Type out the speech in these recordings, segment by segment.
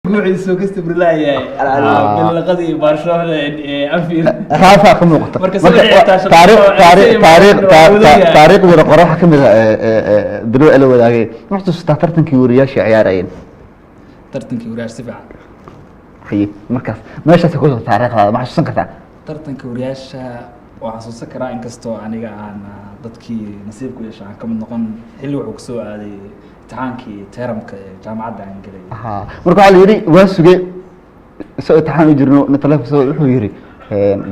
قوعي سو كستبر لا يا بالقضي برشلونة أنفيل رافع كم نقطة تاريخ ورقة كم دلو إلو ولاقي رحت استهترتن كيورياش عيارين ترتنك ورياش سبعة خي مركز ماشي تكون تاريخ هذا ما حسن كذا ترتنك ورياش وحاسوس كرا إن كستو أنا عن ضدكي نصيب كلش عن كم نقطة حلو عكسو هذه امتحaankii teeramka jaamacadda aan galay marka waxa la yiri waa sugay soo imtixaan u jirno natalaaf soo wuxuu yiri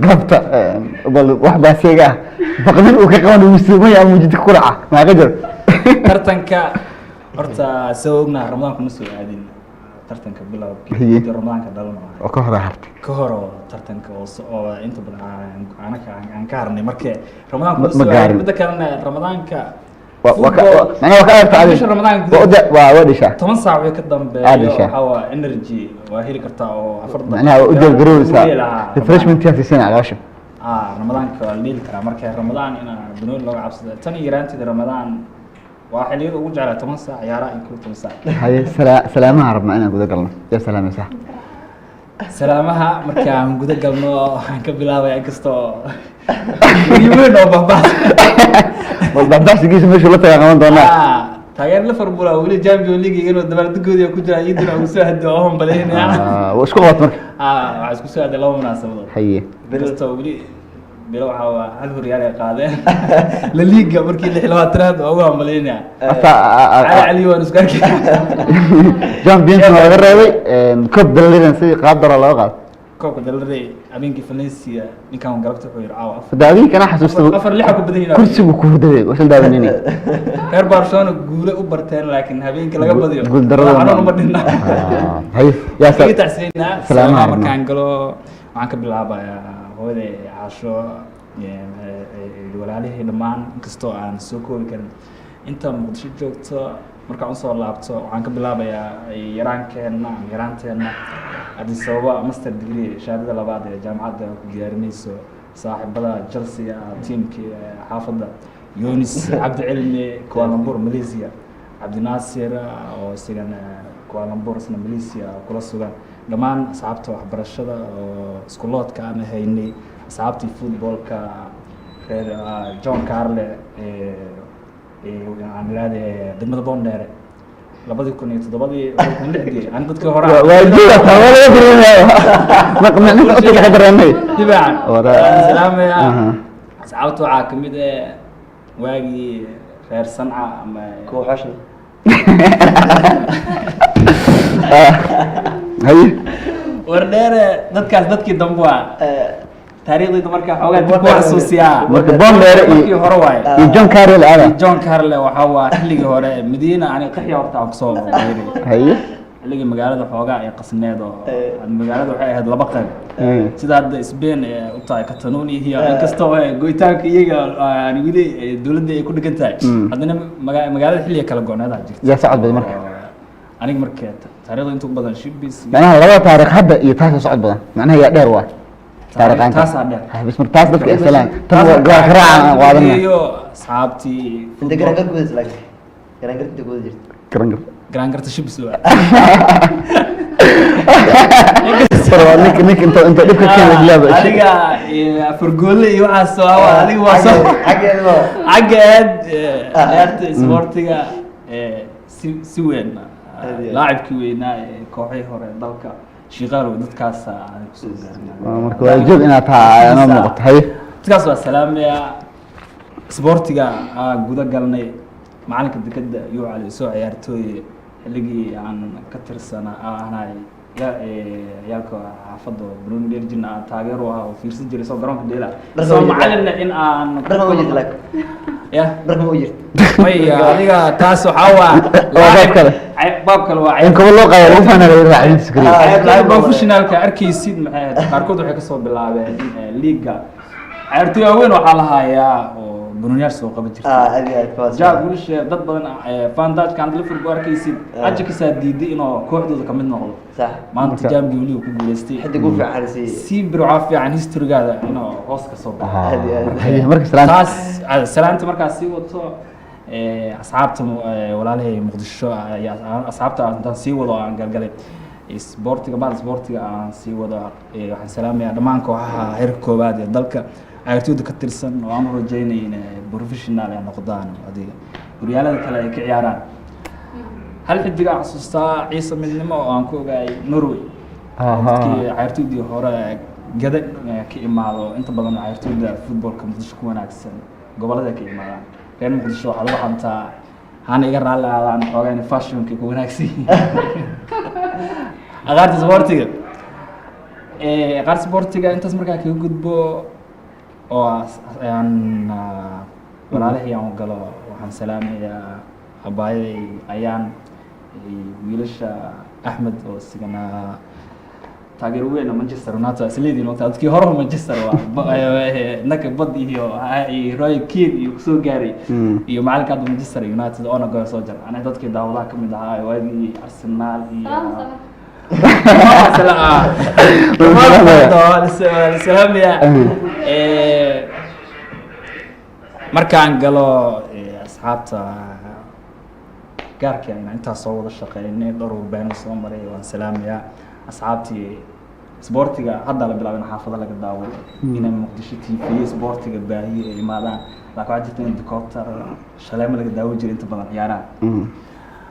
gabta bal wax baasiga baqdin uu ka qaban uu suumay ama jidka ku raaca ma qajar tartanka horta soo ogna ramadaanku ma soo aadin tartanka bilowgii ramadaanka dhalmo oo ka hor hartay ka hor tartanka oo inta badan aan ka harnay markii ramadaanku ma soo aadin mid kalena ramadaanka أنا وكأنت على رمضان وادشة 8 ساعة وكذا هوا إنرجي وهيري كرتا وأفرض أنا أودي الجروس ريفرشمنت في سنة على وشم رمضان كليل ترى مركز رمضان أنا بنقول لو عبس تاني يرانتي رمضان واحد يقول وجع على 8 ساعة يا رأي كل 8 ساعة هاي سلامها رب معنا قد قلنا يا سلام يا صاح سلامها مركز قد قلنا كبلا يا كستو يمين أو باباس والباباس يجي مش ولا تيجي دونا تغير ليفربول ولي جامبيون ليج إنه دبل دقودي كوجا يدنا وسهد وهم بلين يعني وش قوات مرك عايز كوسهد الله مناسب حيه بلستو ولي بلو حوا هل هو ريال قاده لليج مركي اللي حلوات تراد وهم بلين يعني علي ونسكر جامبيون ما غير كوب دليل سي قادر الله قاد كوب دلري أبينك فلنسيا نكون جربت في رعاوة داوين أنا حسست أفر ليه حكوا بدينا كرسي وكودة وصل داويني غير برشلونة جولة وبرتين لكن هبينك لقى بديو قول درجة أنا نمدنا هاي يا سلام تحسينا سلام عليكم كان قالوا معك بالعبا هو ده عشرة ولا عليه لمان كستو عن سوكو كان أنت مقدش جوكت marka aan soo laabto waxaan ka bilaabayaa yaraanteena hadii sababa master degree shahaadada labaad ee jaamacadda ku diyaarinayso saaxiibada Chelsea teamkii xaafadda Yunis Abdi Cilmi Kuala Lumpur Malaysia Abdi Nasir oo sigan Kuala Lumpur isna Malaysia kula sugan dhamaan asxaabta waxbarashada oo iskuuloodka aan haynay asxaabtii footballka John Carle aan leeyahay degmada Boondere 2007 aan dadkii hore waajiba tawala fiirinayo maqnaan inta ka dareemay dibaan salaam ya asxaabtu waxa kamid ah waagi reer Sanca ama kooxashi hay wardheere dadkii dambe waa taariikhdii marka xoogaa dib u xasuusiyaa marka Boondere iyo hore waay iyo John Carle waxa waa xilligii hore Madiina aan qaxyo horta aan soo yeeray haye xilligii magaalada xoogaa ay qasneed oo magaalada waxay ahayd laba qayb sida hadda Spain u tahay Catalonia iyo inkastoo go'itaanka iyaga aan wili dawladda ay ku dhigan tahay haddana magaalada xilliga kala go'naada jirta ya socod badan marka aniga markii taariikhda inta badan shibis macnaha laba taariikh hadda iyo taas socod badan macnaha ya dheer waa taariikhan taas hadda بس مرتاح بدك السلام تبغى قراءة قادمنا iyo asxaabtii انت قران قد قلت لك قران قد تقول جرت قران garta shibis loo نيك انت دبك كان لعبه adiga fargoole iyo waxa soo adiga waa soo xageed ciyaarta sportiga si weyn laacibkii weynaa kooxii hore dalka شغال ودكاس أنا كسر. مركو الجود إن أنا نقطة هاي. دكاس والسلام يا سبورتيجا جودا قالني معلك الدكتة يو على سوء عيارتوي اللي عن كتر سنة أنا ياكو حفظه برون ديرجنا تاجروا وفي سجل سو جرام كديلا. بس معلنا إن أنا. بركة وجد لك. يا. بركة وجد. ويا هذيك تاسو حوا. باب كلوا. إنكم والله قايل وفنا غير عين سكرين. بروفيشنال كأركيسيد كاركود وحكي صوب بالله ليجا. عرفتي وين وحالها يا برونيار سوق بتجري. هذه الفاز. جا قولش ضد بدن فاندات كان دلفر باركيسيد. أجيك ساديدي إنه كوحدة كمان نقول. صح. ما أنت جام بيقولي وكقولستي. حد يقول في حارسي. سيب برعافية عن هيستوري هذا إنه هوسك صوب. هي مركز سلام. تاس سلامت مركز سيوتو. أصحابته ولا له مقدشة أصحابته أنت سيوضا عن قلقلة isboortiga bahal isboortiga aan sii wada waxaan salaamayaa dhammaan kooxaha heerka koowaad ee dalka ciyaartooyda ka tirsan oo aan u rajeynay inay professional ay noqdaan adiga horyaalada kale ay ka ciyaaraan hal xidig aan xasuustaa ciise midnimo oo aan ku ogaay Norway dadkii ciyaartooydii hore gada ka imaado inta badan ciyaartooyda footballka Muqdisho ku wanaagsan gobolada ka imaadaan reer Muqdisho waxaa lagu xantaa hana iga raali aadaan xoogaan fashionka ku wanaagsan aqaarta sportiga aqaarta sportiga intaas markaa kaga gudbo oo aan walaalihii aan galo waxaan salaamayaa abaayay ayaan wiilasha Axmed oo sigana taageero weyn oo Manchester United isleedin oo dadkii hore Manchester waa naka bad iyo Roy Keane iyo soo gaaray iyo macalinka Manchester United oo naga soo jar ana dadkii daawadaha kamid ahaa waagii Arsenal iyo salaam ya markaan galo asxaabta gaarka inta soo wada shaqeynay dhowr baan soo maray waan salaamayaa asxaabtii sportiga hadda la bilaabay xaafada laga daawado inay Muqdisho TV sportiga baahiye ay imaadaan laakiin waxa jirta in doctor shaleema laga daawo jiray inta badan ciyaaraha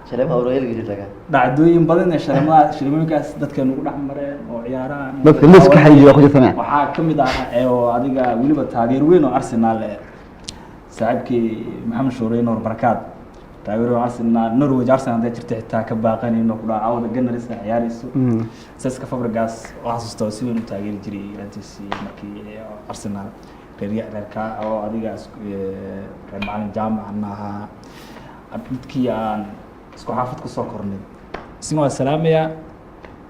shaleema Aureel jirta dhacdooyin badan ee shaleemooyinkaas dadka ugu dhaxmareen oo ciyaaraha dadka liiska xayiyo ku jirtana waxaa kamid ah oo adiga waliba taageer weyn oo Arsenal saaxiibkii Maxamed Shuureen oo barakaad taageero Arsenal Norway Arsenal hadda jirta xitaa ka baaqan inuu ku dhaco wada Gunners ciyaarayso Cesc Fabregas oo xasuusto si weyn u taageeri jiray Chelsea markii Arsenal reerka oo adiga reer macallin jaamacna abdkii aan isku xaafad ku soo kornay isna salaamaya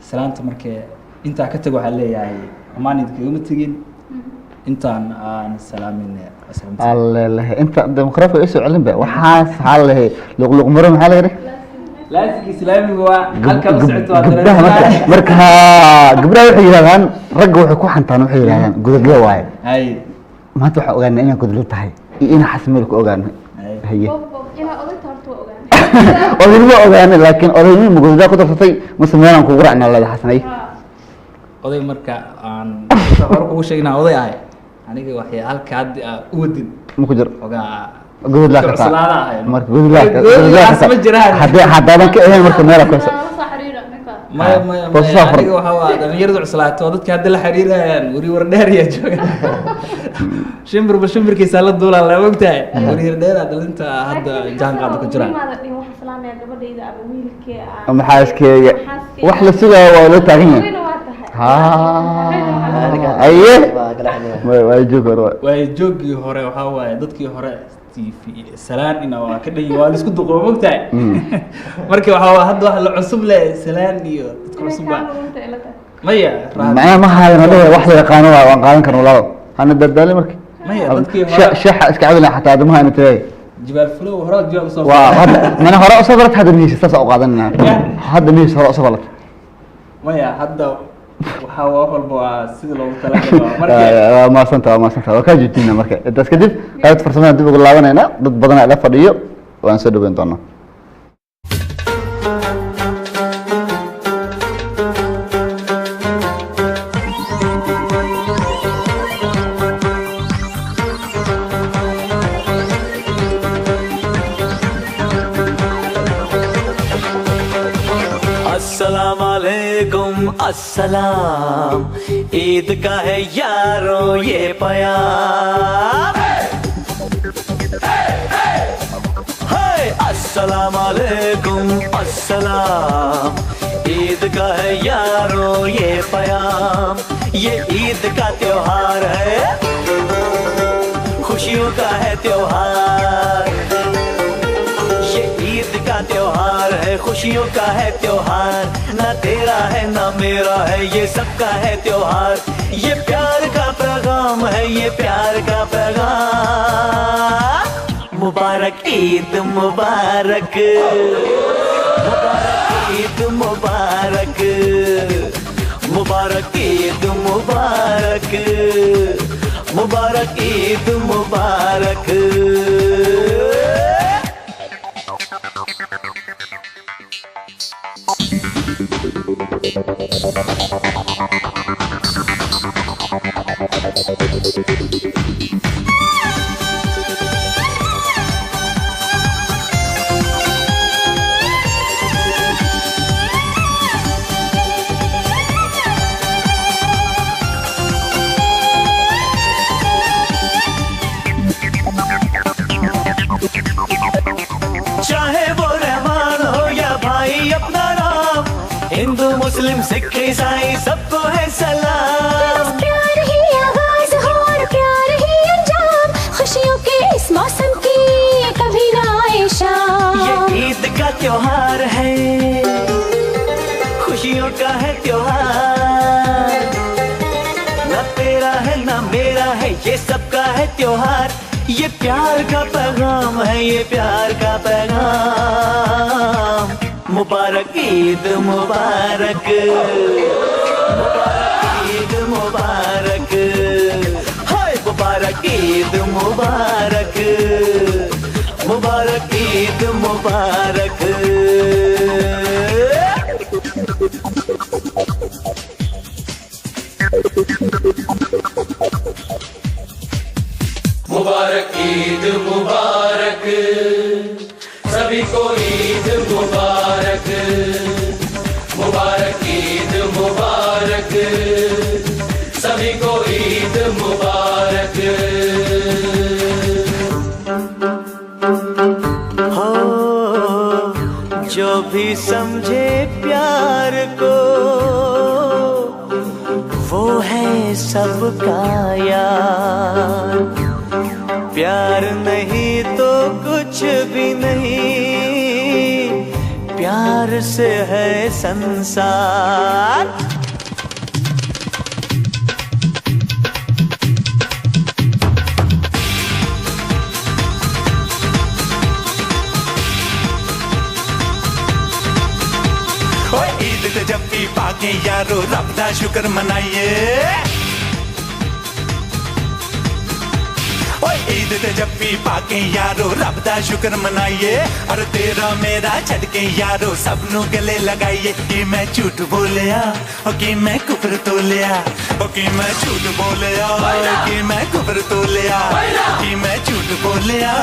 salaanta markii inta ka tago waxa leeyahay amaanid kaga tagin intaan aan salaaminay الله انت ديمقراطي ايش علم بقى وحاس حاله لقلق مره maxaa la yiri laaski islaamiga waa halka la socdo marka gabdhaha waxay yiraahdaan rag waxay ku xantaan waxay yiraahdaan gudadle waaye hay maanta waxa ogaanay inaan gudadle tahay ina xasmeel ku ogaanay haye ina oday tarto ogaanay oday ogaanay laakiin odaynimo ma gudadle ku dartay ma sameeyaan ku quracna la xasanay oday marka aan hor ugu sheegnaa oday ahay aniga waxay halka hadda u wadin ma ku jir ogaa gudad la ka marka gudad la hadda ka ahayn marka meel ka ما aniga waxa waa dhalinyarada cuslaato dadka hadda la xiriirayaan wari war dheer ya jooga shimbirkiisa la duulaa la ogtahay wari dheer dhalinta hadda jaan qaad ku jiraan ama xaaskeyga wax la sugaa waa loo taagan yahay aye way joogii hore waxa waaye dadkii hore TV salaan ina waa ka dhigay waa isku duqo mogtahay markii waxa hadda wax la cusub leh salaan iyo dadka cusub maya ma hayno leeyahay wax la yaqaan waan qaadan karnaa labo ana dadaalay markii maya dadkii hore shaxa iska cabina xataa adamaha inta tahay jibaal flow hore jibaal soo mana hore soo barat hada miis saas oo qaadanina hada miis hore soo barat maya hadda waxa walba sida loogu talagalay ma santa waa ka jijina marka intaas kadib qayb farsamada dib ugu laabanayna dad badan ay la fadhiyo waan soo dhaweyn doonaa अस्सलाम ईद का है यारों ये प्यार अस्सलाम वालेकुम अस्सलाम ईद का है यारों ये प्यार ये ईद का त्योहार है खुशियों का है त्योहार ये ईद का त्योहार है खुशियों का है त्योहार ना तेरा है ना मेरा है ये सबका है त्योहार ये प्यार का पैगाम है ये प्यार का पैगाम मुबारक ईद मुबारक मुबारक ईद मुबारक मुबारक ईद मुबारक मुबारक ईद मुबारक मुस्लिम सिख ईसाई सबको है सलाम। प्यार ही आगाज हो और प्यार ही अंजाम, खुशियों के इस मौसम की कभी ना आए शाम। ये ईद का त्योहार है, खुशियों का है त्योहार, ना तेरा है ना मेरा है ये सबका है त्योहार। ये प्यार का पैगाम है, ये प्यार का पैगाम। मुबारक ईद मुबारक, मुबारक ईद मुबारक, हाय मुबारक ईद मुबारक, मुबारक ईद मुबारक। मुबारक ईद मुबारक, सभी को ईद मुबारक। मुबारक ईद मुबारक, सभी को ईद मुबारक। हो जो भी समझे प्यार को वो है सबका यार। प्यार नहीं तो कुछ भी नहीं, प्यार से है संसार। ईद ते जब भी पाके यारो रब दा शुक्र मनाइए। ईद ते जब भी पाके यारो रब दा शुक्र मनाइए। और तेरा मेरा छड़के यारो सब नू गले लगाइए। कि मैं झूठ बोलिया ओ कि मैं कुफर तोलिया, ओ कि मैं झूठ बोलिया कि मैं कुफर तोलिया, कि मैं झूठ बोलिया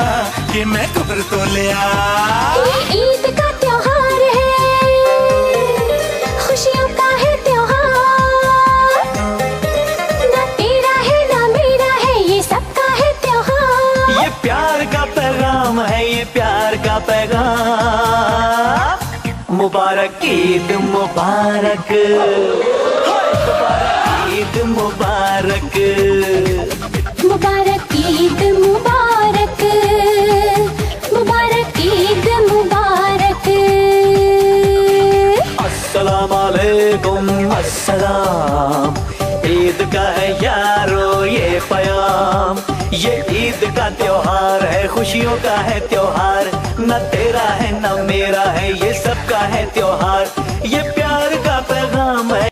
कि मैं कुफर तोलिया। ये ईद का त्योहार है, खुशियों का है त्योहार, ना तेरा है ना मेरा है ये सबका है त्योहार। ये प्यार का पैगाम है, ये प्यार का पैगाम। मुबारक ईद मुबारक, मुबारक ईद मुबारक, मुबारक ईद मुबारक, मुबारक ईद मुबारक। अस्सलाम वालेकुम अस्सलाम। ईद का है यारो ये प्याम। ये ईद का त्योहार है, खुशियों का है त्योहार, न तेरा है न मेरा है ये सबका है त्योहार। ये प्यार का पैगाम है।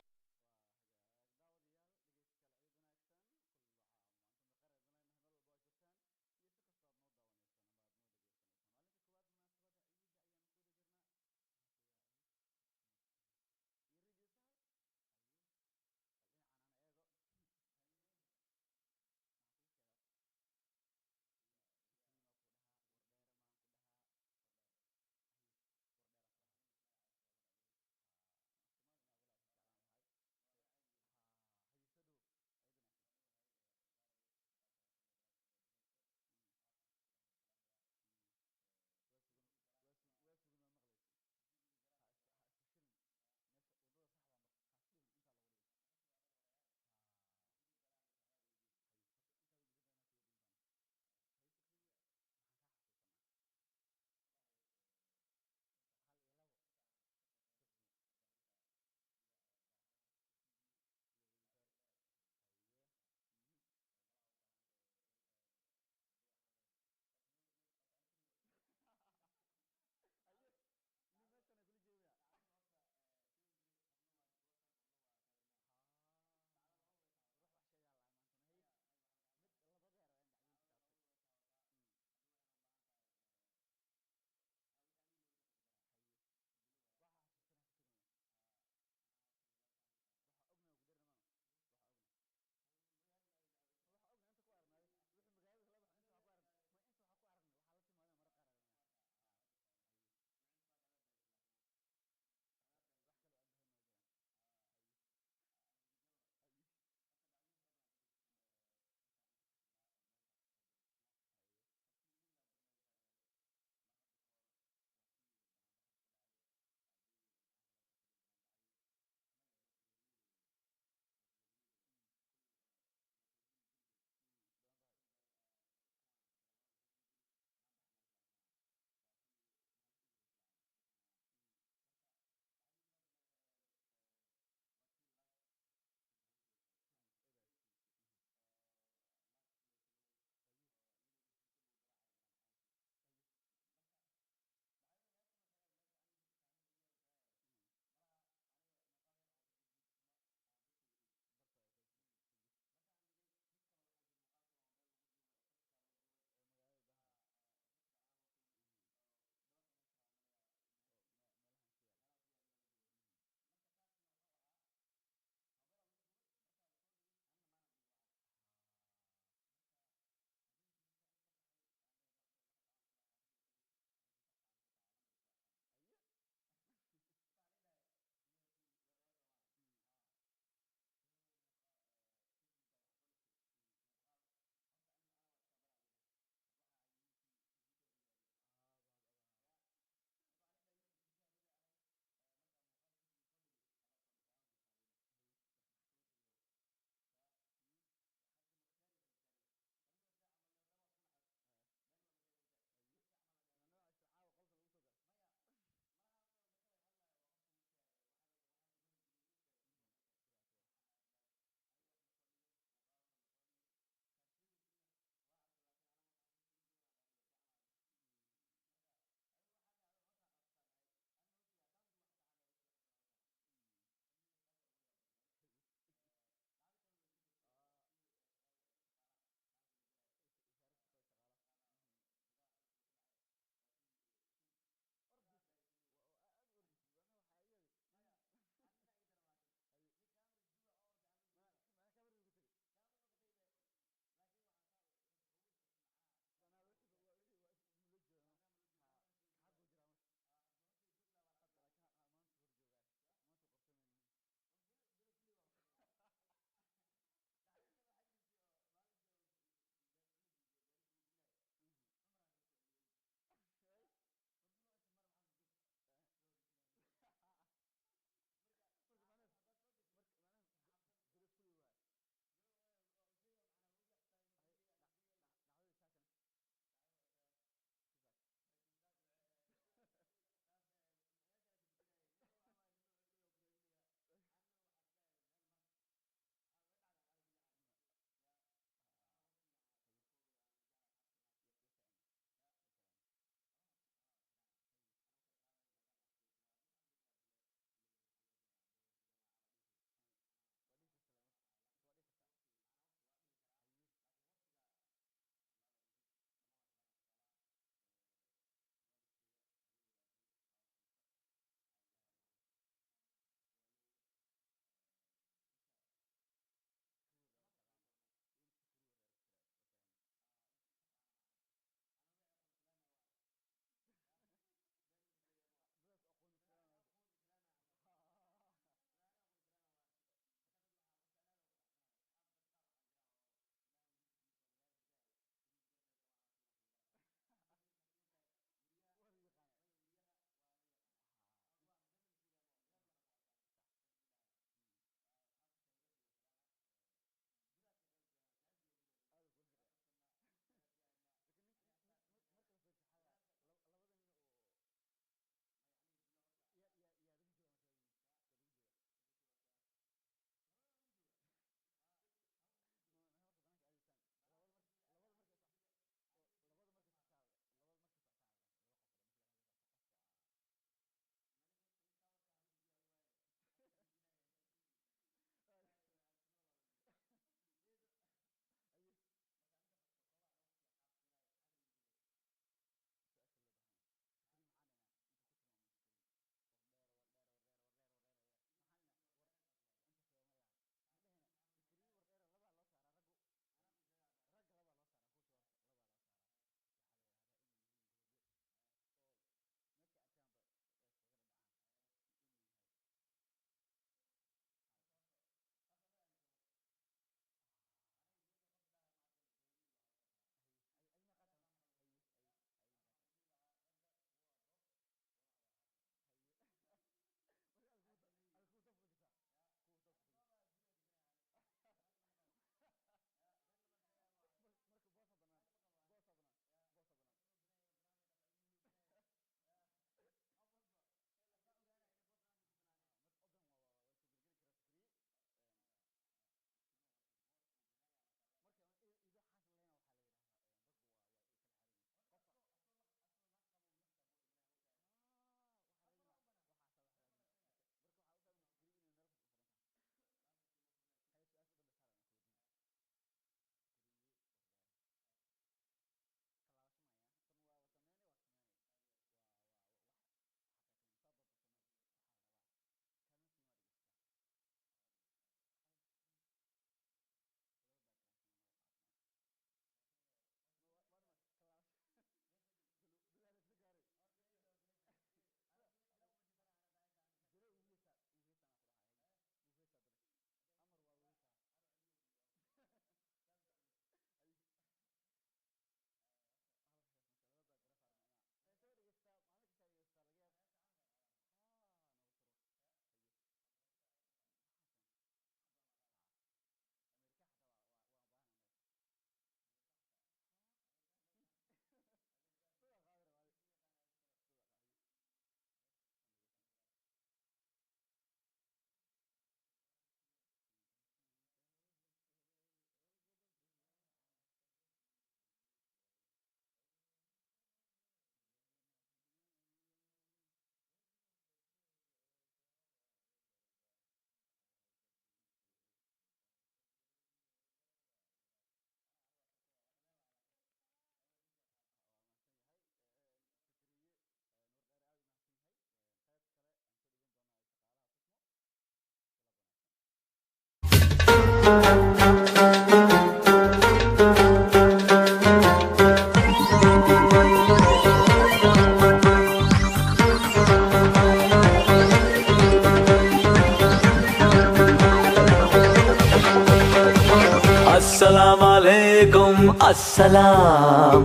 अस्सलाम वालेकुम अस्सलाम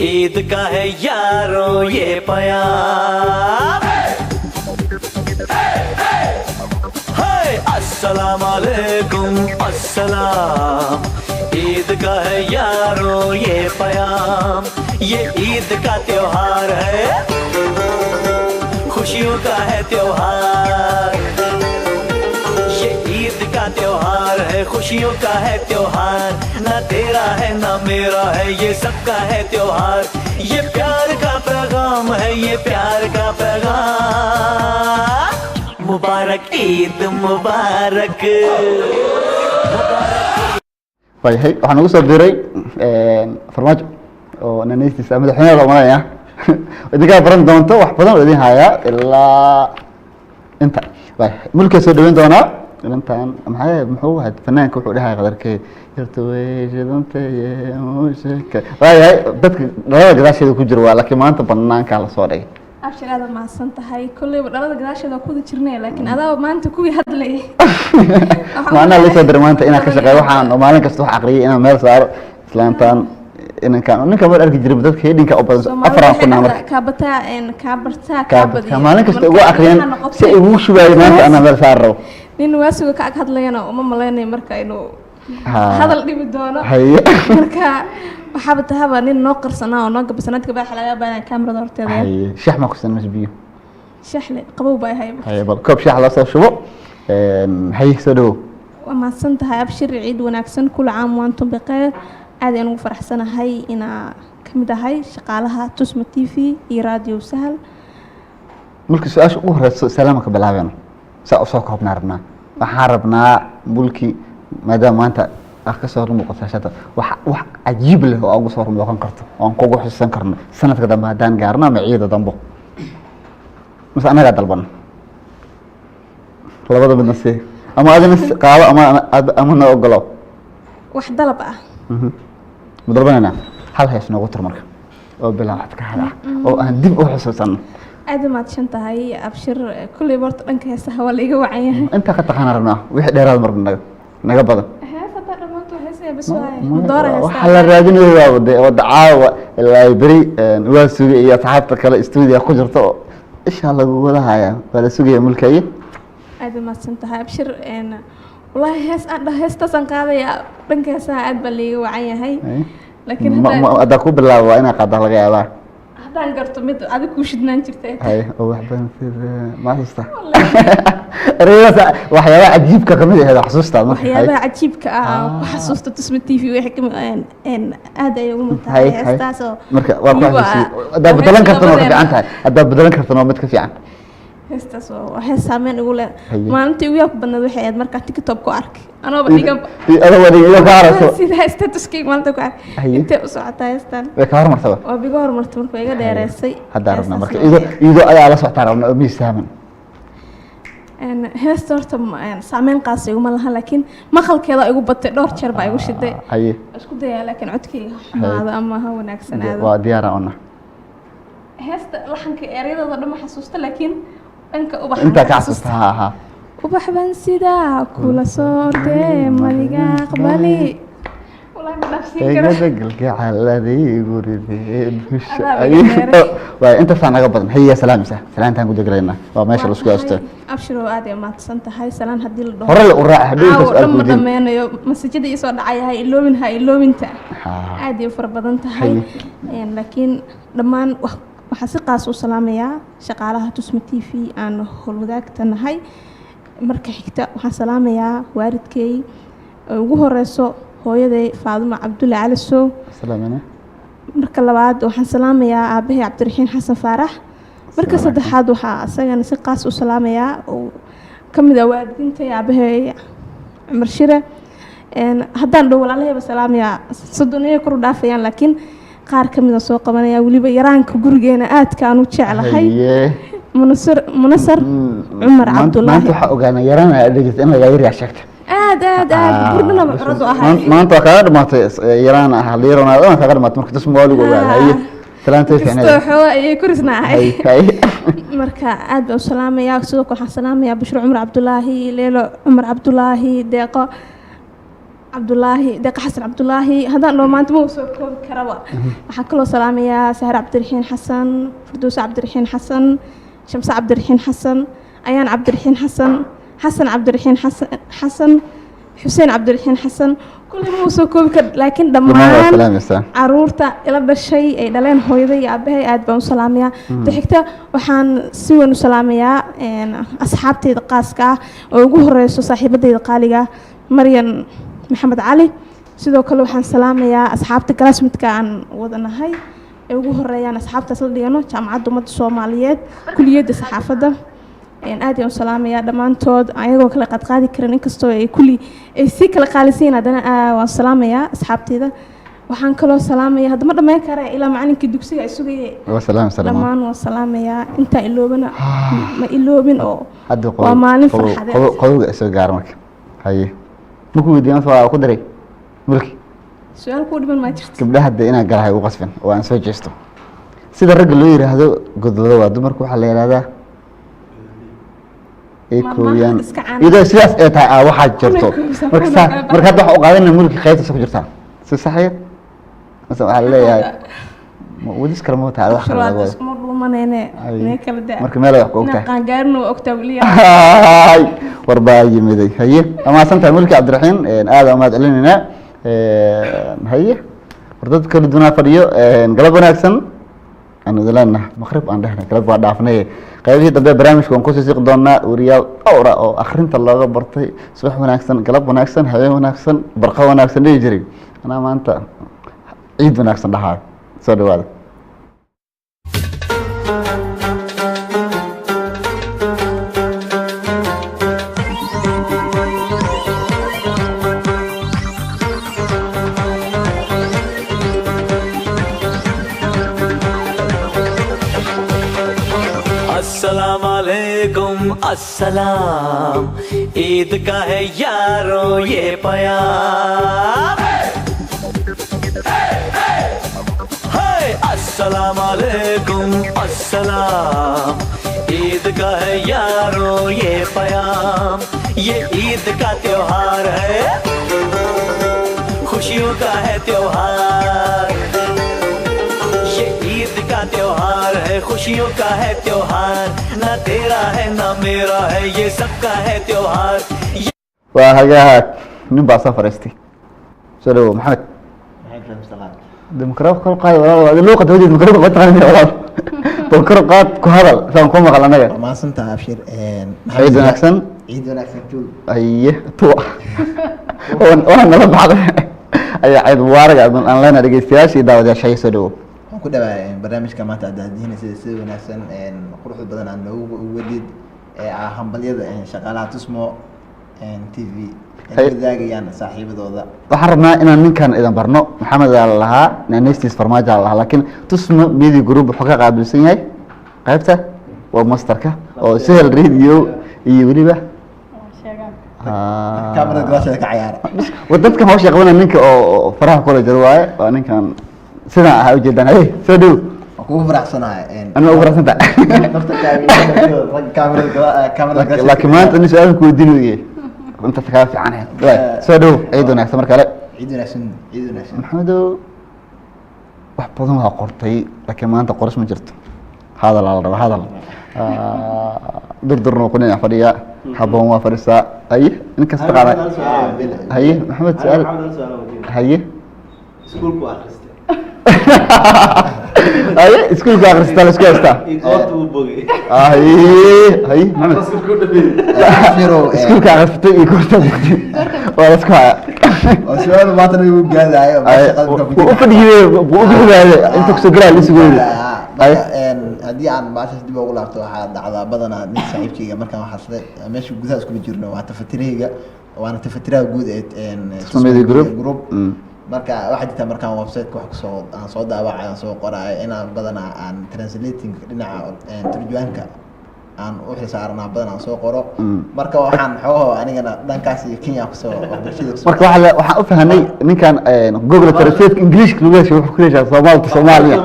ईद का है यारों ये प्यार हाय अस्सलाम वालेकुम अस्सलाम ईद का है यारों ये प्याम ये ईद का त्योहार है खुशियों का है त्योहार ये ईद का त्योहार है खुशियों का है त्योहार ना तेरा है ना मेरा है ये सबका है त्योहार ये प्यार का पैगाम है ये प्यार का पैगाम मुबारक ईद मुबारक waayahay waxaan ugu soo diray farmaajo oo nanaystiisa madaxweynaha loo malaynayaa idinkaa baran doonto wax badan oo idin hayaa ilaa inta mulkaa soo dhaweyn doonaa intaan muxuu ahayd fanaanka wuxuu dhahay qadarkee waayahay dadka dhalada gadaasheeda ku jira waa laakiin maanta banaankaa lasoo dhigay abshir aad mahadsan tahay kulleyba dhalada gadaasheeda ku jirnay laakiin adaa maanta kuwii hadlayay macnaha la soo diray maanta inaan ka shaqeeyo waxaan oo maalin kasta wax aqriyay inaan meel saaro islaantaan inankaan ninka mar arki jiray dadka heedinka u badan afar kuna marka ka bartaa maalin kasta ugu aqriyan si ay ugu shubaayeen maanta ana meel saaro nin waasiga ka ag hadlayana uma maleynay marka inuu hadal dhibi doono marka waxaa batahaba nin noo qarsanaa oo noo gabsanadka baa laga baahan kaamirada horteeda shax ma ku sameys biyo shaxle qabow baa hay bal koob shax la soo shubo hay soo dhaw waa mahadsan tahay abshir ciid wanaagsan kul caam waantum biqeer aad ayaan ugu faraxsanahay inaa kamid ahay shaqaalaha Tusma TV iyo Radio Sahal markii su'aasha ugu horeyso salaamka bilaabeen saa u soo koobnaa rabnaa waxaan rabnaa bulki maadaama maanta ka soo muuqata shada wax cajiib leh oo ugu soo muuqan karto oo aan kugu xisan karno sanadka dambe hadaan gaarno ama ciida dambe mas anaga dalban labada midna si ama adina qaado ama na ogolo wax dalab ah mudalbanana hal hees noogu tir marka oo bilaa wax ka hada oo aan dib u xusuusano aad ma adshan tahay abshir kulli barta dhanka heesaha waa la iga wacan yahay inta ka taqaan rabnaa wixii dheeraad marna naga badan waxa la raadinayaa wada caawa ilaa bari waa sugay iyo asxaabta kale studio ku jirto insha Allah wada haya wala sugay mulkay aad ma adshan tahay abshir wallahi heestan qaadaya dhanka heesaha aad baa la iga wacan yahay laakiin hadda ku bilaabo ina qada laga yaabaa hadaan garto mid adiga ku shidnaan jirtay hay oo wax badan sida ma xasuusta waxyaaba cajiibka kamid ah xasuusta waxyaaba cajiibka ah ku xasuusta Tusma TV wixii kamid aad ay ugu mutahay heestaas marka waa ku xasuusi hadda bedelan karto oo fiican tahay hadda bedelan karto oo mid ka fiican heestaas oo heesaameyn ugu leh maalintii ugu yaab badnad waxay aad marka TikTok ku arkay anoo dhigan sida statuskii maanta ku arkay intee u socotaa heestan way ka hormartay oo bigo hormartay markuu iga dheereysay hadda rabna marka ido ayaa la soctaa rabna oo miisaaman heesta horta saameyn qaas iguma laha laakiin maqalkeeda igu batay dhowr jeer baa igu shiday isku dayaa laakiin codkeyga xumaado ama ha wanaagsanaado waa diyaar ah heesta laxanka erayadooda dhan ma xasuusta laakiin dhanka ubax inta ka xasuusta ha ubax ban sida kula soo ordee madiga aqbali wallahi ma dhafsin karo galgacaladii gurideen waa inta saanaga badan hayya salaamisa salaantaan ku degreena waa meesha la isku aastay abshir oo aad ay maadsan tahay salaan hadii la dhaho hore la u raac hadii inta su'aal ku dhameeyo masajida isoo dhacayahay iloobinta aad ay far badan tahay laakiin dhamaan waxaan si qaas u salaamayaa shaqaalaha Tusma TV aan howlwadaagtanahay marka xigta waxaan salaamayaa waalidkay ugu horeyso hooyaday Faaduma Cabdulle Cali Soo salaamana marka labaad waxaan salaamayaa aabahay Cabdiraxiin Xasan Faarax marka saddexaad waxaa asagana si qaas u salaamayaa oo kamid ah waalidiintay aabahay Cumar Shire haddaan dhow walaalahayba salaamayaa soddoniyo kor u dhaafayaan laakiin qaar kamid ah soo qabanaya waliba yaraanka gurigeena aadka aan u jeclahay munasar Cumar Cabdulle maanta waxa ogaanay yarana dhigis in laga yar sheegto aad burdana curad u ahay maanta waa kaaga dhamaatay yaraan ah liirona waa kaaga dhamaatay marka tusmo waa lagu ogaada haye salaantay fiicnaa istoo ayay ku risnaahay marka aad baan u salaamayaa sidoo kale waxaan salaamayaa Bashir Umar Cabdulaahi Leelo Umar Cabdulaahi Deeqo Xasan Cabdulaahi hadaan loo maanta ma soo koobi karaba waxaan kaloo salaamayaa Sahar Cabdiraxiin Xasan Firdaws Cabdiraxiin Xasan Shamsa Cabdiraxiin Xasan Ayaan Cabdiraxiin Xasan Xasan Cabdiraxiin Xasan Xuseen Cabdiraxiin Xasan kulli ma soo koobi kar laakiin dhammaan caruurta ila dhashay ay dhaleen hooyaday iyo aabahay aad baan u salaamayaa xigta waxaan si weyn u salaamayaa asxaabtayda qaaska ah oo ugu horeyso saaxiibadayda qaaliga Maryan Maxamed Cali sidoo kale waxaan salaamayaa asxaabta classmate-ka aan wadanahay ee ugu horeeyaan asxaabtaas la dhigano jaamacadda ummadda Soomaaliyeed kuliyadda saxaafadda aad ayaan u salaamayaa dhammaantood ayagoo kala qaadqaadi karin inkastoo ay kulli ay si kala qaalisan haddana waan salaamayaa asxaabtayda waxaan kaloo salaamayaa hadda ma dhammayn kara ilaa macalinkii dugsiga ay sugayay dhammaan waan salaamayaa intaa iloobana ma iloobin oo waa maalin farxadeed qodobga isoo gaar marka haye muku weydiin waa ku daray mulki su'aal ku dhiman ma jirto gabdhaha hadda inaan galahay ugu qasbin oo aan soo jeesto sida ragga loo yiraahdo godlada waa dumarku waxa la yiraahdaa kooyaan iyadoo sidaas ay tahay waxaa jirto marka hadda waxa u qaadanay mulki qaybta ku jirta si saxiix مثلا waxaa leeyahay wadis kala ma tahay wax kala waa isku dhuumanayne me kala daa marka meel wax ku ogtahay qaan gaarno ogtaa waliya warbaa yimiday haye ama santa mulki Cabdiraxiin aad ama celinina haye wardad kala dunaa fadhiyo galab wanaagsan aan wadalana maqrib aan dhahnay galab waa dhaafnay qaybtii dambe barnaamijka aan ku sii siq doonaa wariyaal awra oo akhrinta looga bartay subax wanaagsan galab wanaagsan habeen wanaagsan barqa wanaagsan dhigi jiray ana maanta ciid wanaagsan dhahaa soo dhawaada अस्सलाम ईद का है यारों ये प्यार है अस्सलाम वालेकुम अस्सलाम ईद का है यारों ये प्याम ये ईद का त्योहार है खुशियों का है त्योहार ये ईद का त्योहार है खुशियों का है त्योहार ना तेरा है ना मेरा है ये सबका है त्योहार وهجاك نبى سفر استي سلو محمد ديمقراط كل قاي ولا اللغة تودي ديمقراط ما تغني ولا ديمقراط كهذا سام كم قال أنا ما سنت أبشر عيد ونكسن عيد ونكسن جول أيه تو وأنا ما بعد أي عيد مبارك أنا لنا لقيت فيها شيء داود شيء سلو كده برنامج كمان تعدين سلسلة ونكسن قروح بدن عنه وديد هم بليد شغالات اسمه تي في يعني صاحب ذولا وحرمنا إن كان إذا برنو محمد الله نستيس فرماج الله لكن تسمى ميدي جروب حقيقة قبل سنة قابته ومستركه أو سهل ريديو يوري به كاميرا جلاسة كعيار ودتك ما هو شغلنا منك أو فرح كل جرواي وأنا كان سنة هاي جدا هاي سدو أكو فرح سنة أنا أفرح سنة كاميرا لكن ما أنت نسأل كودينو إيه أنت تكافي عنها سدو عيدنا استمر كلا عيدنا سن محمدو وحبضنها قرطي لكن ما أنت قرص من جرت هذا العرب هذا دردرنا كنا فريا حبهم وفرسا أيه إنك استقال هاي محمد سؤال هاي سكول كوارست أيه سكول كوارست تلا سكول استا هاي محمد سكول كوارست يكورتا بكتي ولا سكوا وسؤال ما تني وجهه هاي أنت كسجرا لسكول haddii aan maashaas dib ugu laabto waxaa dhacdaa badanaa nin saaxiibkayga markaan waxaa sida meesha gudaha isku jirno waa tafatirahayga waana tafatiraha guud ee group marka waxaa jirta markaan website-ka wax kusoo aan soo daawacay aan soo qoraay inaan badanaa aan translating dhinaca turjuwaanka aan u xisaarnaa badan aan soo qoro marka waxaan xoogaha anigana dhankaas iyo Kenya kusoo bulshada kusoo marka waxaan u fahanay ninkan Google Translate English lagu yeesho wuxuu ku leeyahay Soomaaliya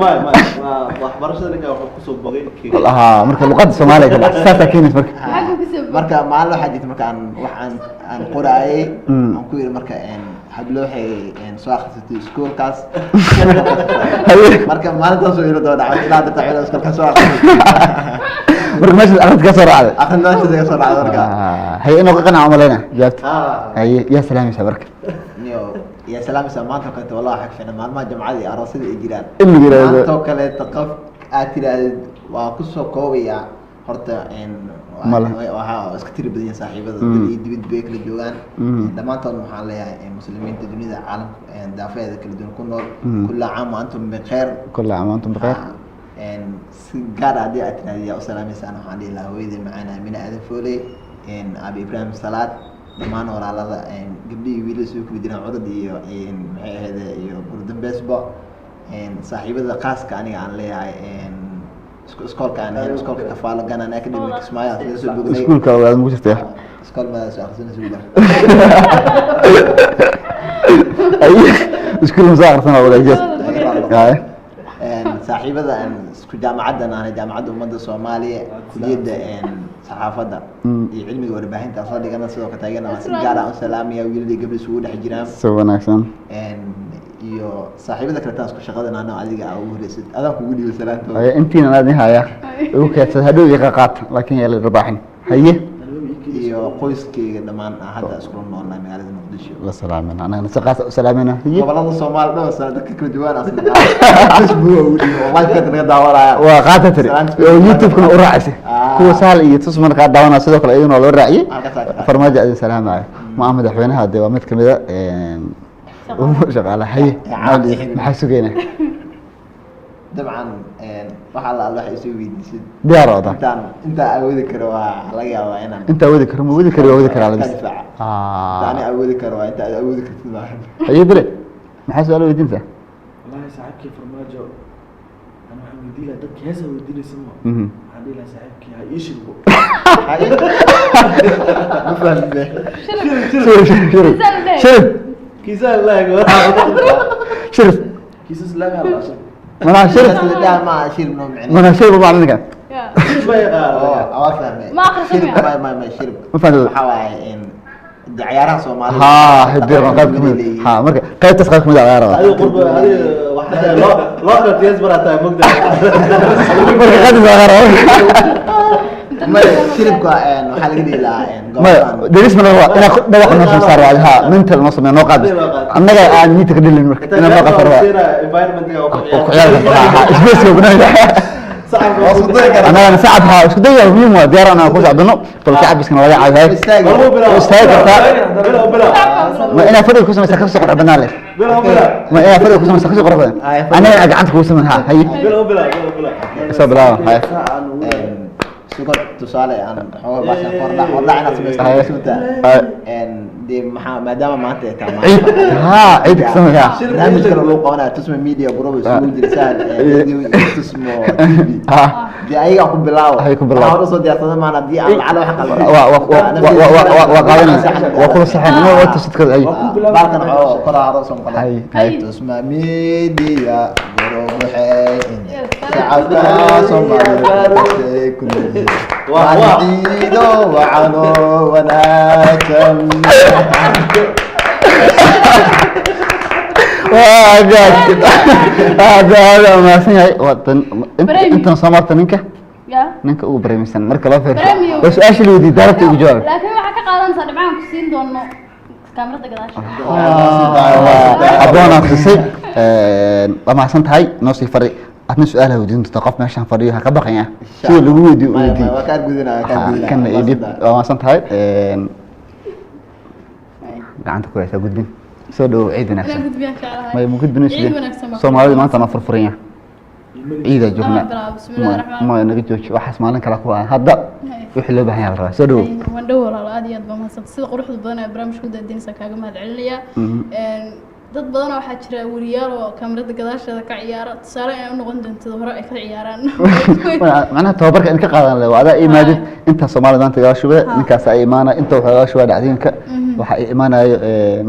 waxbarashada ninka wuxuu kusoo bogay marka luqadda Soomaaliga saasa keenis marka maalin waxaa jirta marka aan qoraayay aan ku yiri marka hablo waxay soo akhrisatay iskuulkaas marka maalintaas oo ila dooda ilaa dadka xilal iskuulka soo akhrisatay marka meesha akhrinta ka soo raacday ka soo raacday marka hay inuu ka qanaaco maleyna jaabta hay ya salaamaysa marka يا سلام سمعت كنت والله حق فينا ما جمعة أراصد إجران اللي ما توكل تقف أترى وقصة قوية هرتا إن وها كتير بدين صاحبة دبيت بيك للجوان لما أنتم محلية مسلمين تدني ذا عالم دافع ذا كل دون كل عام وأنتم بخير كل عام وأنتم بخير إن سجارة عادي أترى يا سلام سأنا حالي لا ويد معنا من هذا فولي إن أبي إبراهيم صلاة dhammaan walaalada gabdhihii wiilasha ku jiraan codad iyo maxay ahayd iyo burdambeesba saaxiibada qaaska aniga aan leeyahay iskoolka kafaalo ganan academic ismaaya soo bognay iskoolka wada mu jirtay iskool ma soo akhrisanay suuga ay iskool ma soo akhrisanay wada jeed saaxiibada isku jaamacaddan aan jaamacadda ummadda Soomaaliya kuliyadda saxaafadda iyo cilmiga warbaahinta soo dhigana sidoo ka taagana si gaar ah salaamiya wiilal gabdho isugu dhex jiraan soo wanaagsan iyo saaxiibada kale taas ku shaqadan aan adiga ugu horeysay adan kugu dhiibay salaanto ay intiina aad haya ugu kaasad hadhow iga qaat laakiin yaa la rabaaxin haye iyo qoyskeyga dhamaan hadda isku noolnahay magaalada Muqdisho la salaamana anagana si qaas u salaamana haye gobolada Soomaaliya oo dadka kala duwan asna wallahi ka naga daawanaya waa qaatay oo YouTube kuna u raacay kuwa saal iyo tus marka daawana sidoo kale iyadoo loo raaciyay farmaajo aad salaamay ma madaxweynaha de waa mid kamid ah shaqaale haye maxaa sugeynaa dabcan waxa la wax isoo weydiisay diyaar wada inta awoodi karo waa laga yaabaa inaan inta awoodi karo ma awoodi karo awoodi karo labis tani awoodi karo waa inta awoodi kartid ma haye bile maxaa su'aal weydiinta wallahi saaxiibkii farmaajo ana waxaan weydiilaa dadka heesa weydiinaysa ma waxaan dhihi lahaa saaxiibkii ha ii shirbo ma fahmay shirb kiisaan laago shirb kiisas laaga la mana shirb لا ما شرب نوم يعني mana shirb ma ninka ما شرب ما شرب ma fahmay حواي إن عيارها صومالي ها هدير قاب كميد ها marka qaybtas qaab kamid ah ciyaarada adiga qurbo adiga waxa loo qadiyas barata mugda marka qaybtas ciyaarada ما شرب كائن وحال قدي لا ما دريس من الله انا دواق نص صار ها منتل نص من نقاد انا aan mid ka dhilin marka ina ma qasar waa environment ga ku ciyaarada isbees oo gunay انا ساعدها اسku day muhiim waa diyaar ana ku socdano balka cabiskana laga caawiyo istaag karta ma ina fadhi ku samaysa ka soo qor banaan leh ma ina fadhi ku samaysa ka soo qor banaan ana gacanta ku samayha hay sabla hay سكوت تصالح أنا هو بس وضع أنا سمعت دي ما دام ما أنت كمان ها عيد سمعها لا مشكلة لو قناة تسمى ميديا جروب اسمه جلسات تسمى دي أي أقول بلاو هذا صوت يا صدق معنا دي على حق وقالنا وكل صحيح ما هو تسد كذا أي باركنا قرأ رأسهم قناة تسمى ميديا جروب حين شعبنا صومالي كل وعيدو وعنو وناكم هذا ما سمعي انت صمرت منك ninka ugu bareemisan marka la fiiriyo bas aashii weydii daarta ugu jawaab laakiin waxa ka qaadanaysa dhibcaan ku siin doono kaamirada gadaasha aboona xisay lama san tahay noo sii fari adna su'aalaha weydiin doonta qof meeshan fadhiyo ha ka baqaya si lagu weydiiyo waa ka gudinaa kan edit lama san tahay gacanta ku haysa gudbin soo dhaw ciid wanaagsan ma mu gudbinayso Soomaalida maanta ma furfuraya ciida joogna ma naga jooji waxaas maalin kala ku ah hadda wixii loo baahan yahay rabaa soo dhaw waan dhaw walaal aad iyo aad baan mahadsan sida quruxda badan ee barnaamijku daadinaysa kaaga mahad celinaya dad badan waxaa jira wariyaal oo kamarada gadaasheeda ka ciyaara tusaale inay u noqon doonto hore ay ka ciyaaraan macnaha tababarka in ka qaadan leh waa adaa imaadid inta Soomaaliya maanta gaar shubay ninkaas ay imaana inta waxa shubay dhacdinka waxa ay imaanayo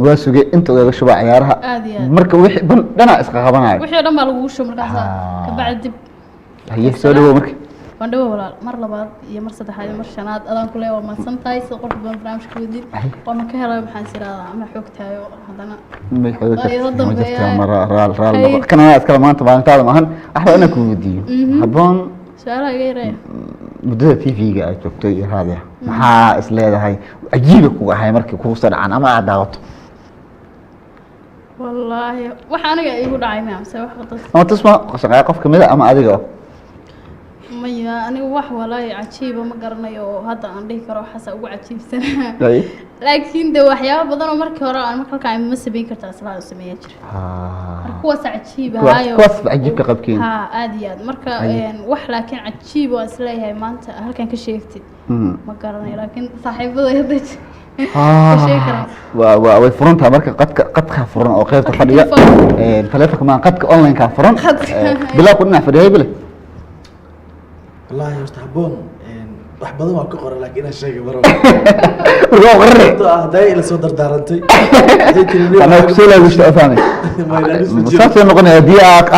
waa suge inta uga shubay ciyaaraha marka wixii dhana isqa qabanayo wixii dhan baa lagu shubay markaas ka bacdi dib haye soo dhawo markii wandhawo walaal mar labaad iyo mar saddexaad iyo mar shanaad adaan ku leeyahay waa mahadsan tahay sida qurux badan barnaamijka wadid waana ka helay maxaan siraada ama xoogtaayo haddana may xoogtaayo kana iskala maanta maalintaada maahan waxba inaan ku weydiiyo habboon su'aalaha iga yareeya muddada TV-ga aad joogtay iyo raadiyaha maxaa is leedahay cajiib ku ahay markii kugu soo dhacaan ama aad daawato wallaahi waxa aniga igu dhacay ma amse wax qadad ama tusma shaqada qof kamid ah ama adiga maya anigu wax walaahi cajiiba ma garanayo oo hadda aan dhihi karo waxaas ugu cajiibsan laakiin de waxyaabo badan oo markii hore aan markaa ma sameyn kartaa isla u sameeyay jir kuwaas cajiib ahaayo kuwaas cajiib ka qabkeen aad iyo aad marka wax laakiin cajiib oo isleeyahay maanta halkan ka sheegtid ma garanayo laakiin saaxiibadayda way furantaa marka qadka furan oo qaybta fadhiga taleefanka ma qadka online ka furan bilaa ku dhinac fadhiyay bile والله يستحبون wax badan waa ka qoran laakiin aan sheegay baro waa qorre haday ila soo dardaarantay ana ku soo laagaysto afahmay musaafir noqonaya diyaaq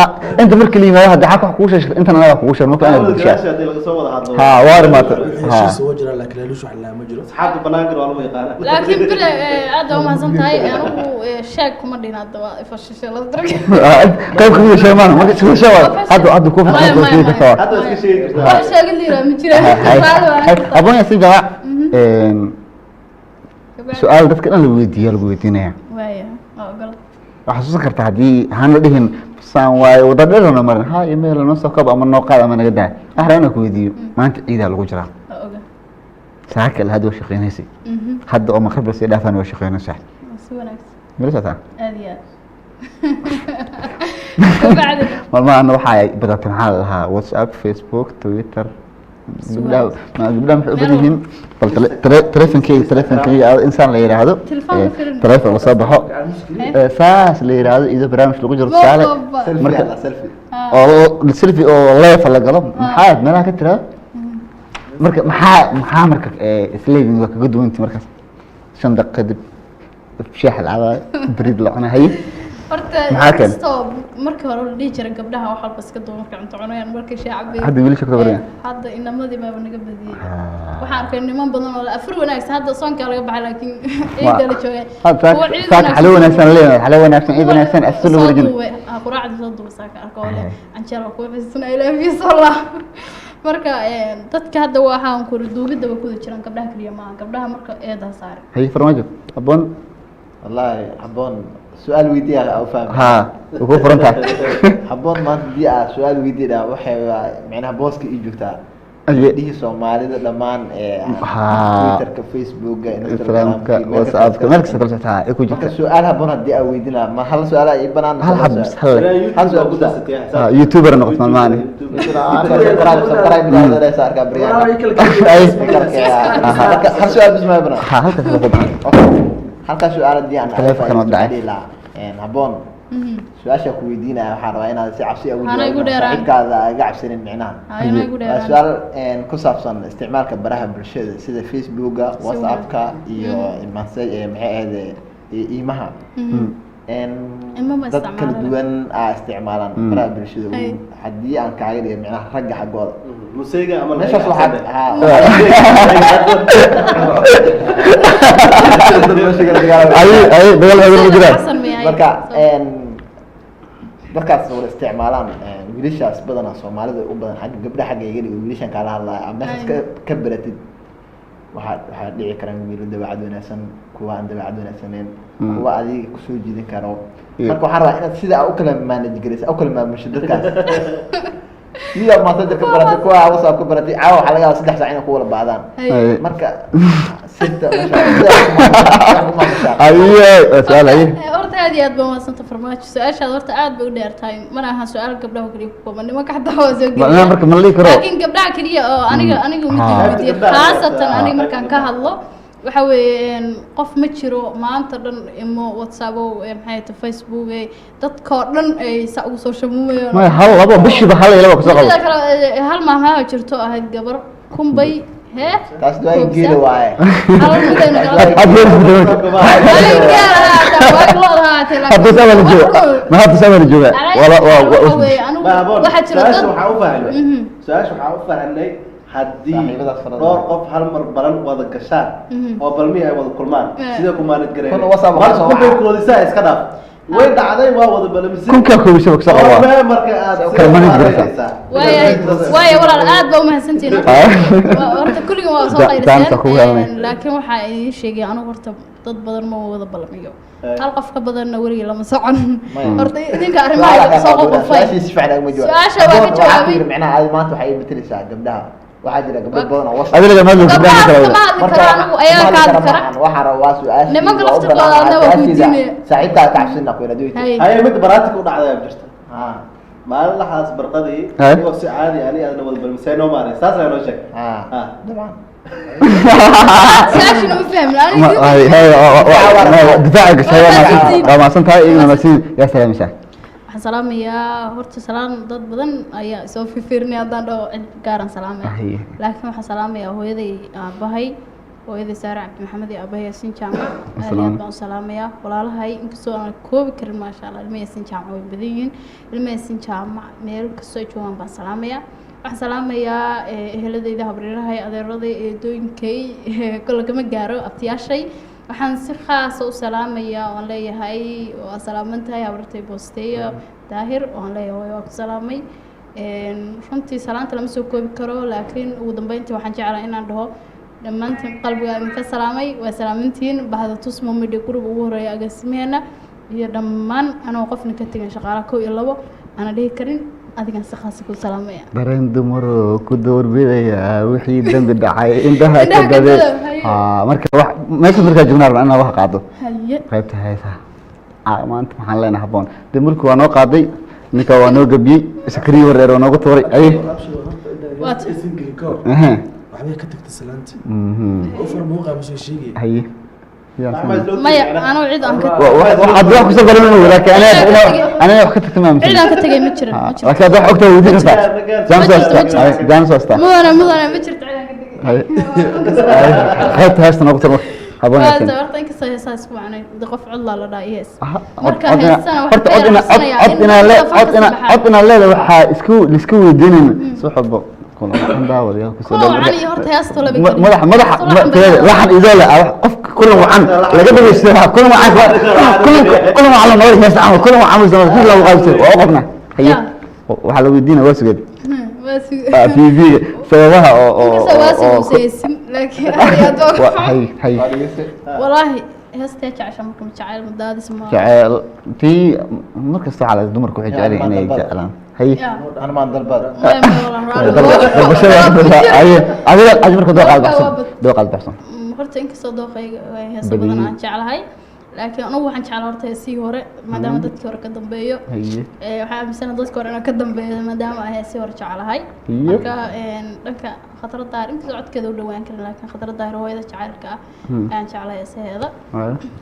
inta markii la yimaado hadda xaq ku sheegay inta anaga ku sheegay marka ana bulshada hadii laga soo wada hadlo ha waar maata ha soo jira laakiin la luush wax ma jiro asxaabta banaanka waa lagu yaqaan laakiin bila aad u mahadsan tahay anigu sheeg kuma dhinaado waa ifashashay la darag qayb ka mid sheemaan marka soo sheegay hadda ku fadhiyo hadda iska sheegi kartaa wax sheegay liira ma jira أبونا يا سيدي سؤال ده كده اللي ودي يلا ودينا وايا أقول وحسوس كرت هدي هندهن سان واي وضدلنا مرة هاي إيميل نص كاب أما النوقات أما نقدر أهلا كودي ما أنت إذا لو جرا ساك الهدو شقين هسي حد أو ما خبر سيدا فان وشقين سح مليش أتا أديات والله أنا وحاي بدأت نحلها واتساب فيسبوك تويتر قبلها محبوبين تلفن كي إنسان اللي يراهدو تلفن وصبحه فاس اللي يراهدو إذا برامج لو جرت سالة مركز سيلفي أو السيلفي أو الله يفعل قلب محاد ما لها كتير مركز محا مركز سليفين وكجدو أنت مركز شندق قدب شاح العبا بريد لعنا هي horta stop markii hore la dhigi jiray gabdhaha wax walba iska duwan markay cunto cunayaan markay shacabay hadda wili shaqada barayaan hadda inamadii baa naga badiyay waxaan arkay niman badan oo afar wanaagsan hadda soonka laga baxay laakiin ciidda la joogay saaka xalo wanaagsan leeyahay xalo wanaagsan ciid wanaagsan asal warjin quraacda soo duub saaka arkoo le anjaro ku xisna ilaahay sallah marka dadka hadda waxaan ku duubida ku jiraan gabdhaha kaliya ma gabdhaha marka eedaha saar hay farmaajo abon wallahi abon سؤال ويدي أو فاهم ها وهو فرنتا حبون ما تدي سؤال ويدي ده وحي معناها بوسك يجوكتا دي سومالي ده لمان تويتر كفيسبوك انستغرام كواتساب كمالك سكول ساعة اكو جوكتا سؤال حبون هدي أو ويدينا ما هل سؤال يبنان هل حبس هل سؤال بدا يوتيوبر نقط مالماني هل سؤال بس ما يبنان هل كسبت halka su'aal diyan habboon su'aasha ku weydiinaya waxaan rabaa inaad si cabsi ugu jawaabto saaxiibkaada aga cabsanin micnaha su'aal ku saabsan isticmaalka baraha bulshada sida facebooka whatsappka iyo maxay ahayd iimaha dad kala duwan isticmaalaan baraha bulshada haddii aan kaaga dhigo micnaha ragga xaggooda musayga ama meeshaas waxaad marka markaas wada isticmaalaan wiilashaas badanaa soomaalida u badan xagga gabdhaha xagga iga dhigo wiilashan kaala hadlaya meeshaas ka baratid waxaa dhici karaan wiilo dabeecad wanaagsan kuwa aan dabeecad wanaagsaneyn kuwa adiga kusoo jiidan karo marka waxaan rabaa inaad sida u kala manage garaysa u kala maamusho dadkaas iyo ma saddex ka baratay kuwa WhatsApp ka baratay caawa waxa laga yaabaa 3 saac inay ku wala baadaan marka sida su'aal ay horta aad iyo aad baan waasanta farmaajo su'aashaad horta aad bay u dheertahay mana aha su'aal gabdhaha kaliya ku kooban nimanka xataa waa soo geliyay marka ma lii karo laakiin gabdhaha kaliya oo aniga mid weydiiyay khaasatan aniga markaan ka hadlo waxa weeyaan qof ma jiro maanta dhan imo WhatsApp oo maxay tahay Facebook dadka dhan ay saa ugu soo shamuumayaan ma hal labo bishiba hal iyo labo ka soo qabo hal maaha jirto ahayd gabar kumbay hee taas waa geelo waaye hal midayna hadda sabal jooga ma hadda sabal jooga wala waxa jira dad waxa u fahmay su'aasha waxa u fahanay haddii dhowr qof hal mar balan wada gashaan oo balmihi ay wada kulmaan sida kumaanad gareeyay marka iska dhaaf way dhacday waa wada balamisin kunka koobisaba ka soo qabo marka aad kalmani garaysaa way walaal aad baa u mahadsantiin horta kulliga waa soo qayrsan laakiin waxa ay sheegay anigu horta dad badan ma wada balamiyo hal qof ka badanna wariga lama socon horta idinka arrimaha soo qofay su'aasha waa ka jawaabay macnaha aad maanta waxay betelaysaa gabdhaha waxaa jira gabdho badan oo wasaq adiga ma loo gabdhaha kale marka anigu ayaa ka hadli kara waxa rabaa su'aasha nimanka laftirkooda waa weydiinaya saaxiibta ka cabsina ku inaad weydiin hay mid baraatik u dhacday jirta maalin lahaas barqadii oo si caadi ani aadna wada balmisay noo maaray saas la noo sheeg dabcan saashina ma fahmin هاي دفاعك سوى ما سنتها إيه ما سين يا سلام شاك waxaan salaamayaa horta salaan dad badan ayaa soo fiirnay hadaan dhaho cid gaaran salaamay laakiin waxaan salaamayaa hooyaday aabahay hooyaday Saara Cabdi Maxamed iyo aabahay Yaasiin Jaamac aad baan u salaamayaa walaalahay inkastoo aan koobi karin ma sha Allah ilmaha Yaasiin Jaamac way badan yihiin ilmaha Yaasiin Jaamac meel kastoo ay joogaan baan salaamayaa waxaan salaamayaa eheladayda habriirahay adeeraday eedooyinkay kala kama gaaro abtiyaashay waxaan si khaas ah u salaamayaa oo leeyahay waa salaamantahay habartay boosteeyo daahir oo leeyahay waa ku salaamay runtii salaanta lama soo koobi karo laakiin ugu dambeyntii waxaan jeclahay inaan dhaho dhammaantiin qalbiga idinka salaamay waa salaamantiin bahda tusmo media group ugu horeeya agaasimeena iyo dhammaan anoo qofna ka tegin shaqaalaha 1 iyo 2 ana dhihi karin adigan si khaas ku salaamaya dareen dumaro ku doorbidaya wixii dambi dhacay indaha ka gaday marka wax meesha marka joognaar ana wax qaado qaybta haysa maanta waxaan leenahay haboon dumarku waa noo qaaday ninka waa noo gabiyay iskariyo wareer oo noogu tooray ay waxbay ka tagtay salaanta oo farmo qaabsoo sheegay haye maya أنا وعيد أنك واحد راح كسر قلنا منه لكن أنا وحكيت تمام عيد أنك تجي متشر لكن راح أكتب ودي نفع جانس وستا مو أنا متشر عيد أنك تجي خدت هاست أنا أكتر حبوني هذا ورطة إنك صحيح اسمه يعني دقف الله لا رأيس مركا هالسنة عطنا الليلة وحا اسكو دينين صحبه كنا داول يا كسر علي هرت هاست ولا مدح لحن إزالة كل ما عن لقد بيستها كل ما عن كل ما على نور هاست عمل كل ما عمل زمان كل ما غلط وقفنا هي وحلو الدين واسجد في سواها سواسي وسيسم لكن هي والله هستيك عشان ممكن تعال مداد اسمه تعال في مركز على دمر كوحي جعلي إني جعلان هي أنا ما أقدر بعد هذا أجمل كذا قال بحسن دوق قال بحسن horta inkastoo dooqayga heesa badan aan jeclahay laakiin anigu waxaan jeclaa horta heesii hore maadaama dadkii hore ka dambeeyo waxaa aaminsan dadkii hore inaan ka dambeeyo maadaama aan heesii hore jeclahay marka dhanka khatarada daahir inkastoo codkeeda u dhawaan karin laakiin khatarada daahir hooyada jacaylka ah ayaan jeclay heesaheeda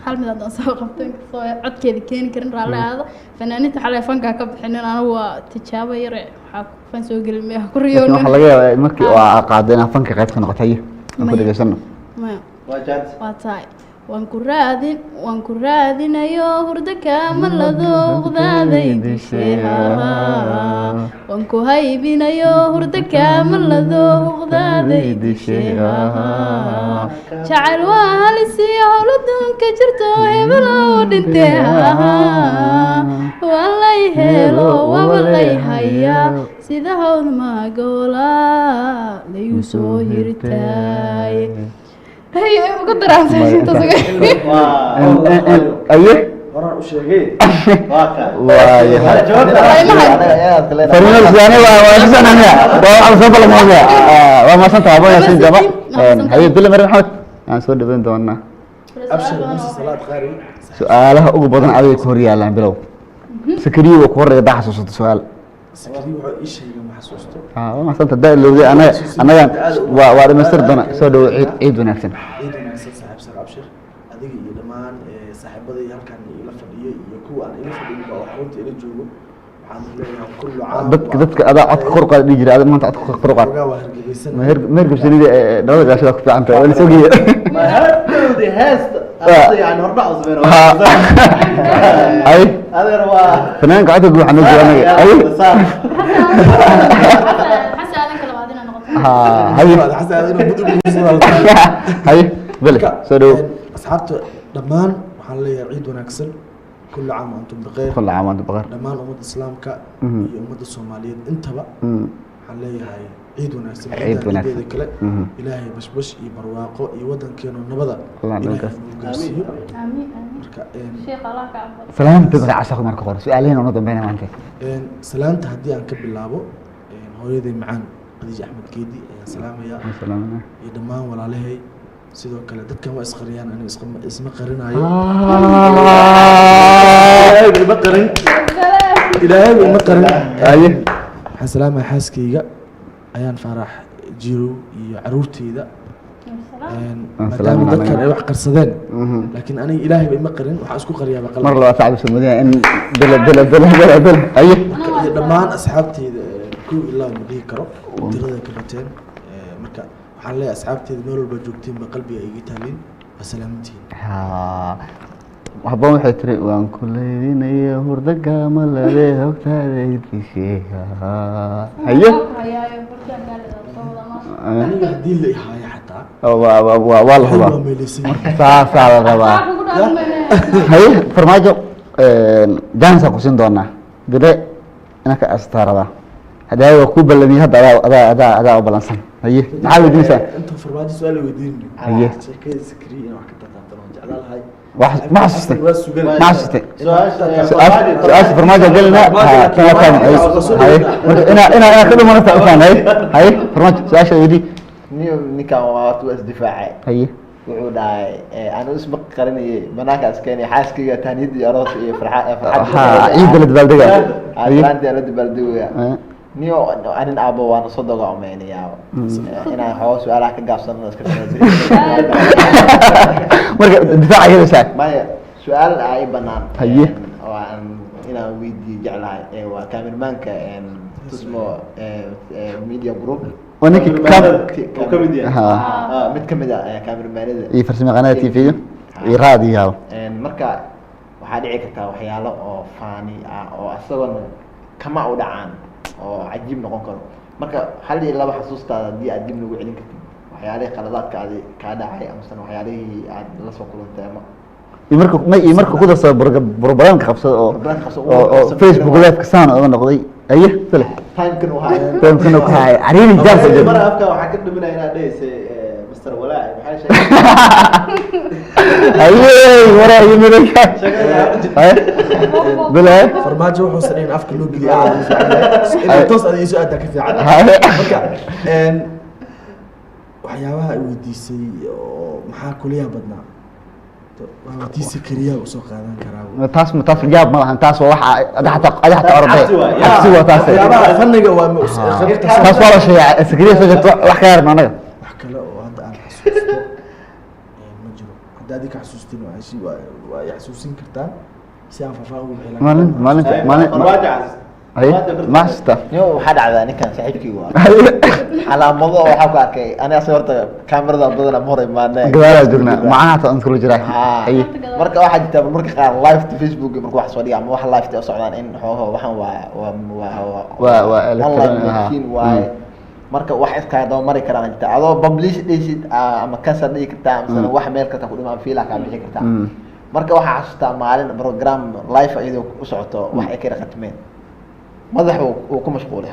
hal mid haddaan soo qabto inkastoo codkeeda keeni karin raalli ahaada fanaaninta xalay fankaa ka bixinin anigu waa tijaabo yare waxaa fan soo gelin meeha ku riyoonin waxaa laga yaabaa markii waa qaadeen aan fanka qayb ka noqotay aan ku dhageysano واتاي وانكو رادينيو هردا كاملادو غداداي دشيها وانكو هايبينيو هردا كاملادو غداداي دشيها جعل والسي هولدون كجرتو هبلو دنتها والله هيلو والله هيا سيدا هود ما قولا ليوسو هيرتاي هي مقدر أنت أيه ورا وشيء واي فرينا الزاني وأحسن أنا وأحسن بلا مهمة وما سنت أبوي ياسين جماعة هي بلا مرة محمد أنا سود بين دونا أبشر بس صلاة خير سؤالها أبو بدن أبي كوريا لان بلو سكري وكوريا ده حسوس السؤال سكري وإيش هي محسوسته ما سنت ده اللي أنا وارد مستر دونا سود عيد ونفسنا saaxiibadii halkan ila fadhiyay iyo kuwa aan ila fadhiyin baa xarunta ila joogo waxaan leeyahay kullu caam dadka adaa codka kor qaad dhigi jiray adaa maanta codka kor qaad meher gabsanida dhalada gaashada ku fiican tahay wala sogiye ma hadda heesta يعني هربع صغير اي هذا روا فنان قاعد يقول حنا جوانا اي حسا هذا كله بعدين نقطة ها هاي حسا هذا بدو هاي بلى سودو اصحابته دمان waxaan leeyahay ciid wanaagsan كل عام وانتم بخير كل عام وانتم بخير دمان umada islaamka iyo umada Soomaaliyeed intaba waxaan leeyahay ciid wanaagsan ciid wanaagsan kale ilaahay bashbash iyo barwaaqo iyo wadankeena nabada amiin marka sheekh Allah ka afar salaam tadra casha marka qor su'aalayn oo dambeeyna maanta salaanta hadii aan ka bilaabo hooyaday macaan Khadija Axmed Geedi ayaan salaamaya iyo dhamaan walaalahay sidoo kale dadkan waa isqariyaan aniga isma qarinayo ilaahay ma qarin aye waxaan salaamay xaaskayga ayaan farax jiro iyo caruurteyda maadaama dadkan ay wax qarsadeen laakiin aniga ilaahay bay ma qarin waxaan isku qariyaa baqal mar laba saac sumadiya in dal aye iyo dhamaan asxaabteyda ku ilaa ma dhihi karo tirada ka bateen marka waxaan leeyahay asxaabteyda meel walba joogtiin ba qalbiga iga taalin asalaamtiin waxbaan waxay tiri waan ku leedinaya hurdaga ma lade hogtaada idisheega haye aniga haddii la ihaayo xataa waa la hubaa saasaa la rabaa haye farmaajo jaansa ku siin doonaa bire inaka astaa rabaa hadaa waa ku ballamiyay hadda adaa u balansan haye maxaa weydiinaysaa inta farmaajo su'aal weydiin haye sheekada sikri in wax ka taqaantano jeclaalahay ما حسيت ما حسيت سؤال فرماجة قلنا كما كان هاي أنا كل مرة تعرفان هاي فرماجة سؤال شو يدي نيكا وقت بس دفاعي هاي وعوداي أنا اسمك قرني بناك أسكني حاسكي تانيد يا راسي فرحة عيد بلد بلدقة عندي بلد بلدقة نيو أنا أبو وأنا صدق عماني يا أنا حواس سؤال حكي قاصر الناس كده مرة دفاع هذا ساعة ما سؤال أي بنان هيه وأن هنا ويدي جعلها وكامل مانك اسمه ميديا جروب ونك كم كوميديا متكمدة كامل مانده يفرسم قناة تي في يرادي ياو مركا waxaa dhici kartaa waxyaalo oo faani ah oo asagoon kama u dhacaan oo cajiib noqon karo marka hal iyo laba xasuustaada haddii aad dib nagu celin kartid waxyaalihii qaladaadka aad kaa dhacay amase waxyaalihii aad la soo kulantay ama marka ku darso barnaamijka qabsada oo Facebook live ka saan oo noqday aye tale timekan ku hay ariini jaarsa jir mar afka waxa ka dhimanaa inaad dheysay Mr. Walaa'i maxay sheegay aye wara yimirka bala farmaajo wuxuu sameeyay afka loo geliyo inta toos aad isu aad ka fiican marka waxyaabaha ay weydiisay oo maxaa kuliya badnaa وتيسي كريا وسوق هذا كراو تاس متاس جاب ما تاس وواحد أدحت عربي عكسوا تاس يا فنيجا تاس ولا شيء سكريا سجت وحكار ما نقدر وحكى لا وهذا أنا حسوسته مجرو هذا هذيك حسوستين وعشي ويحسوسين كرتان سيان ففاهم مالن أي ما شفته يو حد عذاني كان صاحبك هو على موضوع وحكى كي أنا صورت كاميرا بدل أموري ما أنا قبل جونا معاه تنكروا جراح أي مركب واحد يتابع مركب قال لايف في فيسبوك مركب واحد صديق عم واحد لايف تأصل عن إن هو مركب واحد كذا مرة كران أنت هذا ببليش ليش أما كسر ليك تام مثلا واحد ميل كتاكل ما في لك عم يحكي تام مركب واحد عشتا معلن برنامج لايف أيده وسعته واحد كده ختمين مدح وكم مشغول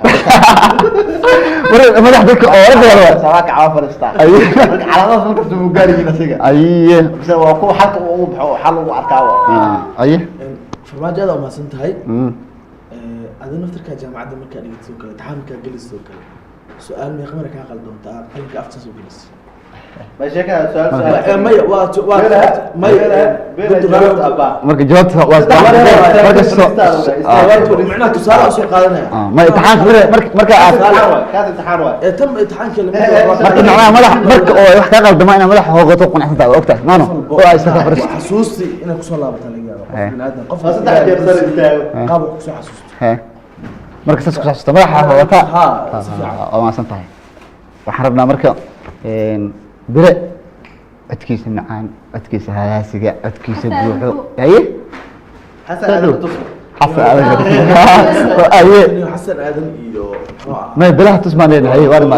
مدح بك أوه سواك عافر استاع على ناس ممكن تسمو قاري نسيجا أيه بس هو كو حق وحلو وعركاوة أيه فرماجة هذا ما سنتهاي هذا نفترك جامعة دمك اللي تسوق تحامك جلس سوق سؤال ما يخمرك عقل دون تعال قلبك أفتح سوق جلس ما شكلها سؤال maya marka jawaabta waa macnaha tusaale usoo qaadanaya ma imtixaanka marka aad كاس امتحان واحد tam imtixaanka marka macnaha madax marka oo wax ka qaldama inaad madaxa hoogato qanacsantaa waa ogtahay maano oo ay saka fariis xasuusti inay kusoo laabataan laga yaabo qof bini'aadan qof صدق جير صار يتاعو qaab uu kusoo xasuusto marka saas ku xasuusta madaxa hoogata ha oo maasan tahay waxaan rabnaa marka bire codkiisa macaan codkiisa halaasiga codkiisa buuxo aye حسن هذا تصل xasan aadan aye xasan aadan iyo ma bilaha tusmaan leedahay waa ma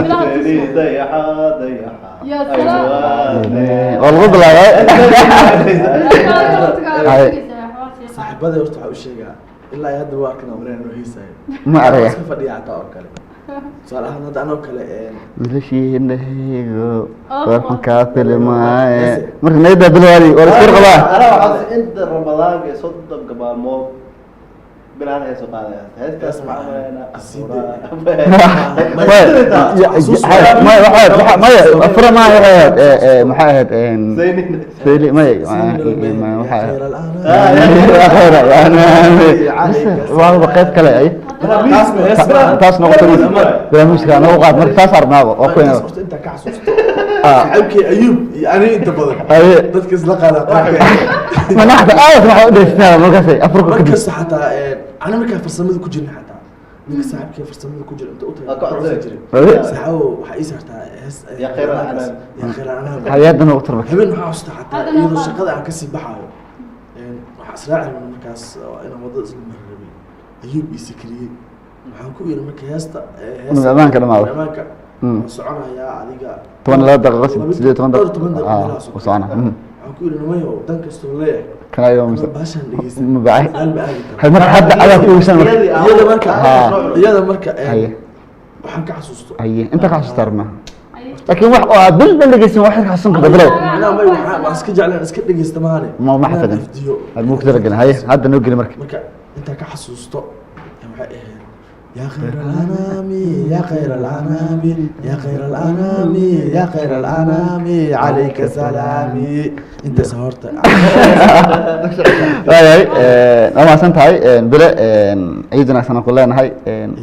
ضيحة ضيحة يا سلام والله بالله saaxiibada horta waxa uu sheegaa ilaa hadda waa kana umreen inuu hiisayo ma araya iska fadhiya xataa oo kale su'aal ahaan hadda anoo kale noloshiinahaygo waxaan kaa filmaaye marka nayda bilwaadi waa la isku qabaa أنا وحظ أنت رمضان يصدق قبل مو بلان هي سقاط اسمع ما افرا ما محاهد سيلي ما خير خير انا والله بقيت كلا اي تاس نقطه بلا مشكله انا وقعت مرة تاس ارنابه اوكي انت كحسوست صاحبك ايوب يعني انت بدل dadka isla qaada ما نحن اعرف ما اقدر اسمع ما قصي افرق markas xataa ana markaa farsamada ku jirnay xataa ninka saaxiibkii farsamada ku jira inta u tagay saxaabo waxa ii sartaa يا خير الأنام ya khayr anam حياتنا وقت ربك habeen waxa xusta xataa iyadoo shaqada aan ka sii baxayo waxa israaci markaas ina wadada isla marabay ayuub ii sikriyay waxaan ku yiri markii heesta من زمان كده ما amaanka soconaya adiga 12 دقيقة 16 دقيقة وصعنا waxaan ku yiri nimayo dan kasto leeyahay كان يوم baashan dhageysan مباعي qalbi aadi هل مرة حتى على كل سنة iyada marka waxaan ka xasuusto أيه أنت كاش ترنا لكن واحد بل جسم واحد حسن كده بلو macnaha may waxaan iska jeclaan iska dhageysta maane ما حدا مو كده رجل هاي هذا نوجل مركب marka inta ka xasuusto waxay ahayd يا خير الأنام يا خير الأنام يا خير الأنام يا خير الأنام عليك سلامي أنت سهرت هاي أنا أصلا هاي بلا عيدنا سنة كلنا هاي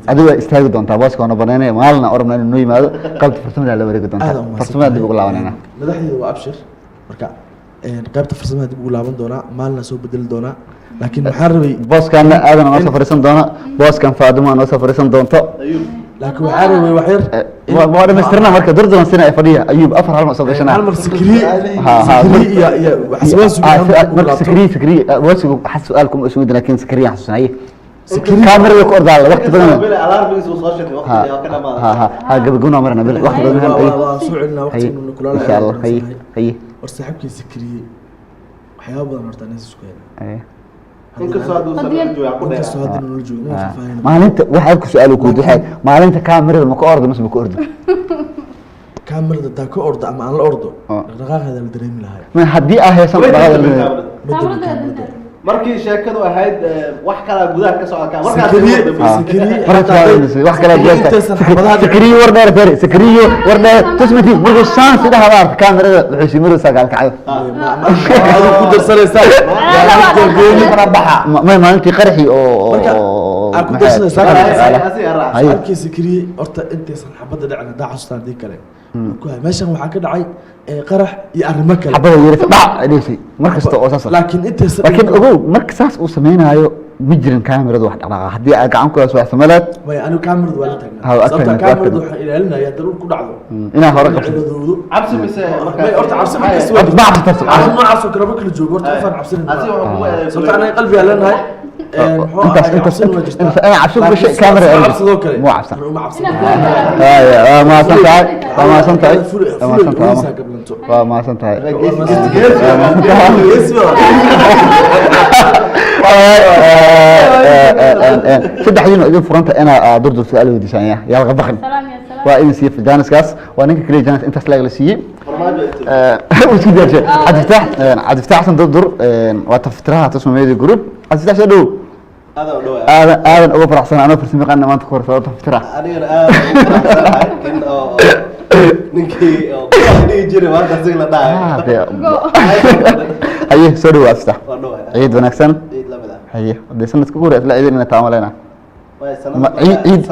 أدوى استهجد دون تابوس كنا بنينا مالنا أورمنا النوي ما قبل فرسمنا على ورقة دون فرسمنا دي بقول لنا madaxdeedu waa abshir marka qaybta farsamada dib ugu laaban doonaa maalna soo bedeli doonaa laakiin waxaan rabay بوس كان آدم أنا سافرسن دونا بوس كان فاطمة أنا سافرسن دون تو laakiin waxaan rabay wax yar ما أنا مسترنا مركز درد من سنة إفريقيا أيوب أفر هالما hal صدقنا mar sikriye iyo xasbaan سكري بوس حس سؤالكم إيش ودنا لكن سكري حسنا أيه كاميرا يقول على وقت بدنا بلا ألارم بيجي وصاشة وقت كده ما ها قبل قلنا مرنا بلا وقت بدنا waa soo celinaa waqti inuu kula إن شاء الله هي war saaxiibkii sikriye waxyaabo badan horta anis isku helay inkastoo hadduu safar jooga ku dheer inkastoo hadda nolol joogo ma faahfaahin maalinta waxaad ku su'aalo ku duxay maalinta kaamirada ma ka ordo mise ma ka ordo kaamirada daa ka ordo ama aan la ordo dhaqdhaqaaqeeda la dareemi lahay ma haddii ah heesan dhaqaaqada markii sheekadu ahayd wax kala gudaha ka socda wax kala jeesta sikriyo war dheer fere sikriyo war dheer tusmati markuu saan sida habaarta kaamirada wuxuu shimiro sagaal kacayo ku darsanaysaa ma maalintii qaraxi oo aad ku darsanaysaa halkii sikriye horta intaysan xabadda dhicin hadaa xasuustaan dii kale meeshan waxaa ka dhacay qarax iyo arrimo kale xabada yeerta dhac adeegsi markasta oo saas laakiin intaysan laakiin ogow marka saas uu sameynaayo ma jirin kaamiradu wax dhaqdhaqaa haddii aad gacan ku hayso wax samalaad way anigu kaamiradu waa la taagnaa sababta kaamiradu waxaan ilaalinayaa daruur ku dhacdo inaa hore qabto cabsi mise horta cabsi markasta waa cabsi noocaas oo kale marka la joogo horta qofaan cabsinin sababta anaga qalbiga leenahay أنا عبسوك بشيء كاميرا مو عبسان ما سنتهاي ما سنتهاي ما سنتهاي سدح يوم إذا فرنت أنا درد السؤال ودي ثانية يا غبخن وإن سيف جانس كاس وأنا كلي جانس أنت سلاق لسيه وش كده شيء عاد فتح أحسن دور وتفترها تسمى ميدي جروب عاد فتح شدو هذا أول فرح سنة أنا فرسمي قلنا ما تخور فلا تفترها ninkii oo dhigi jiray waa dadka la dhahay haye soo dhawaasta waa dhawaad ciid wanaagsan ciid lamida haye hadii sanadka ugu horeeyay isla ciidina taamaleyna way ciid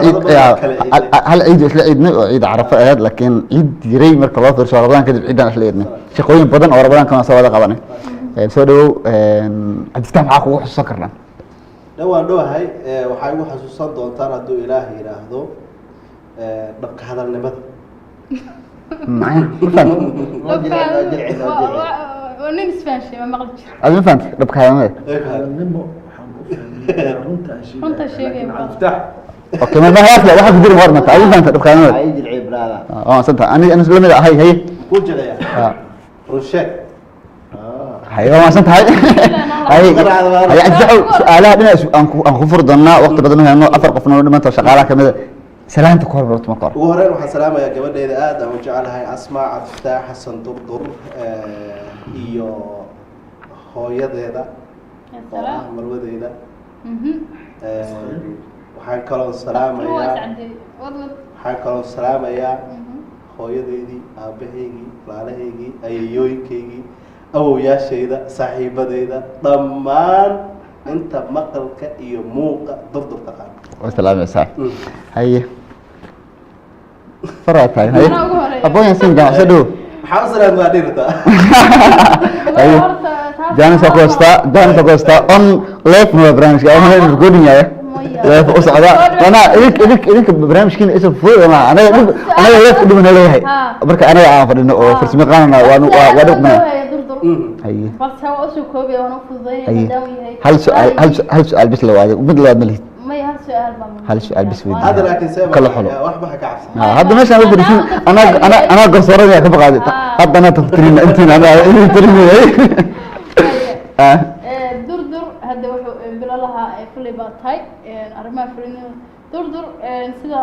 hal ciid isla ciidnay oo ciid carafo ahayd laakiin ciid jiray marka loo fiirsho Ramadaan kadib ciidan isla ciidnay shaqooyin badan oo Ramadaan kana soo wada qabanay soo dhawow cabdifataax maxaa kugu xusuusan karnaa dhawaan dhawahay waxay ugu xasuusan doontaan hadduu ilaahay yiraahdo dhabka hadalnimada nin isfahanshi ma maqli jiro adin fahamtay dhabka hadalnimada runta sheegay اوكي ما هي اصلا واحد يدير ورنا تعالي انت دبك انا هاي جلعي برادا صدق انا سلمي هي ku jilaya rusheeg هي ما سنت هاي هي ادعوا سؤالها دنا ان كفر دنا وقت بدنا انه افر قفنا دمانته shaqaalaha kamida salaanta ku hormarto ma qor ugu horeen waxaan salaamayaa gabadheeda aad aan u jecelahay Asmaa Cabdifataax Xasan Durdur iyo hooyadeeda marwadeeda waxaan kaloo salaamayaa hooyadeedii aabaheygii walaalaheygii ayeeyooyinkaygii awowyaashayda saaxiibadeyda dhammaan inta maqalka iyo muuqa durdur taqaan والسلام يا سعد هي فرات هي ابويا سين جامع سدو حاصل ما ديرتا جانس اكوستا اون ليف نو برامج انا ريكوردينج يا ليف اسعدا انا إليك برامج كين اسم فوق انا ليف دمن لهي marka anaga aan fadhino oo farsamo qaanana waa dhaqna هي بس هو أشوف كوبي وأنا فضيت هل سؤال بس لو هذا وبدل هذا مليت ما هل سؤال هل سؤال بس ودي هذا لكن سبب كله حلو واحد كعبس هذا ماشي انا بدي انا قصرني يا كبقى هذا انا تفكرين انت انا ترمي دردر هذا بلا لها فلي باتاي ارما فرين دردر سدا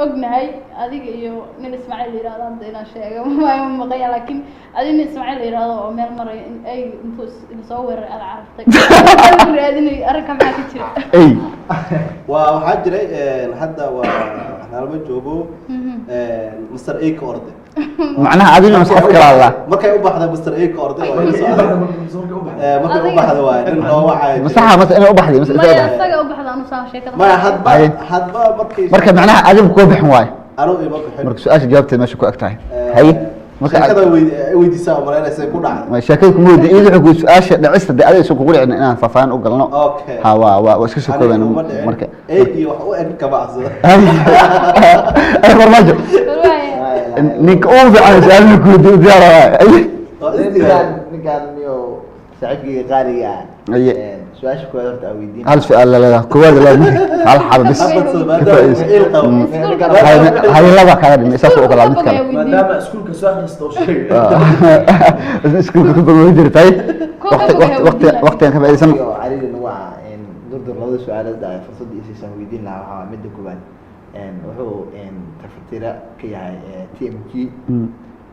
ognahay adiga iyo nin Ismaaciil yiraahdo inaan sheego ma maqay laakiin adiga Ismaaciil yiraahdo oo meel maray in ay intuu soo weerar aad carabtay raadinay arka maxaa ka jira waxa jiray hadda waa nalba joogo Mr. A ka orday macnaha adiga masxaf kala Allah markay u baxday Mr. A ka orday oo markay u baxday waa in oo waxay masaxa ma inay u baxday ma isaga u baxday anu soo sheekada ma hadba marka macnaha adiga ku bixin waay anu ima bixin marka su'aasha jawaabteed meesha ku agtahay hay sheekada weydiisaa mareynaysa ku dhacday ma sheekada kuma weydiin idin wuxuu su'aasha dhacista de adiga soo kugu dhicin inaan faafaan u galno ha waa iska soo koobaan marka eegi wax u eg kaba asada ay farmaajo ninka uu fiican su'aalaha ku diyaar ninkaan niyo saaxiibkii qaaliga سؤال كويس أويدين هل سؤال لا كويس لا هل حابب بس هاي لا بقى كذا من أساس أقول لك ما دام سكول كسؤال نستوشي سكول كتب مدير تاي وقت أنا كمان اسم علي النوع إن دور لهذا السؤال ده فرصة إيش أويدين لا ها مدة كوبان إن وهو إن تفتيرة كي تي إم كي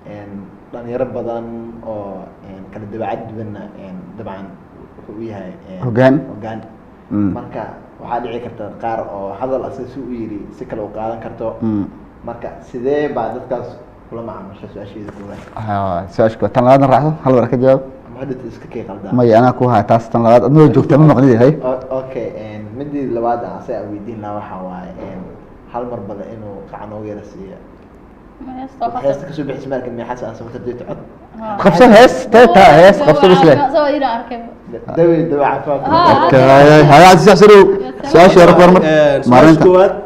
إن لأن يرب بدن أو إن كان دبعت بيننا إن طبعا hogaan marka waxa dhici karta qaar oo hadal asaas u yiri si kale u qaadan karto marka sidee baa dadkaas kula macaamisha su'aasheeda koowaad su'aashka tan labaad raacdo hal war ka jawaab maxaad iska kay qaldan ma ana ku haa taas tan labaad adoo joogta ma maqnidi hay okay midii labaad aan say weydiin la waxa waaye hal mar bada inuu qacan oo yara siiya heesta kasoo bixis markan ma xasan soo tadayto cod qabso hees tayta hees qabso bas leh soo ila arkay دوا عفاف هاي عاد تحسروا سؤال شهر كورمر مارنتا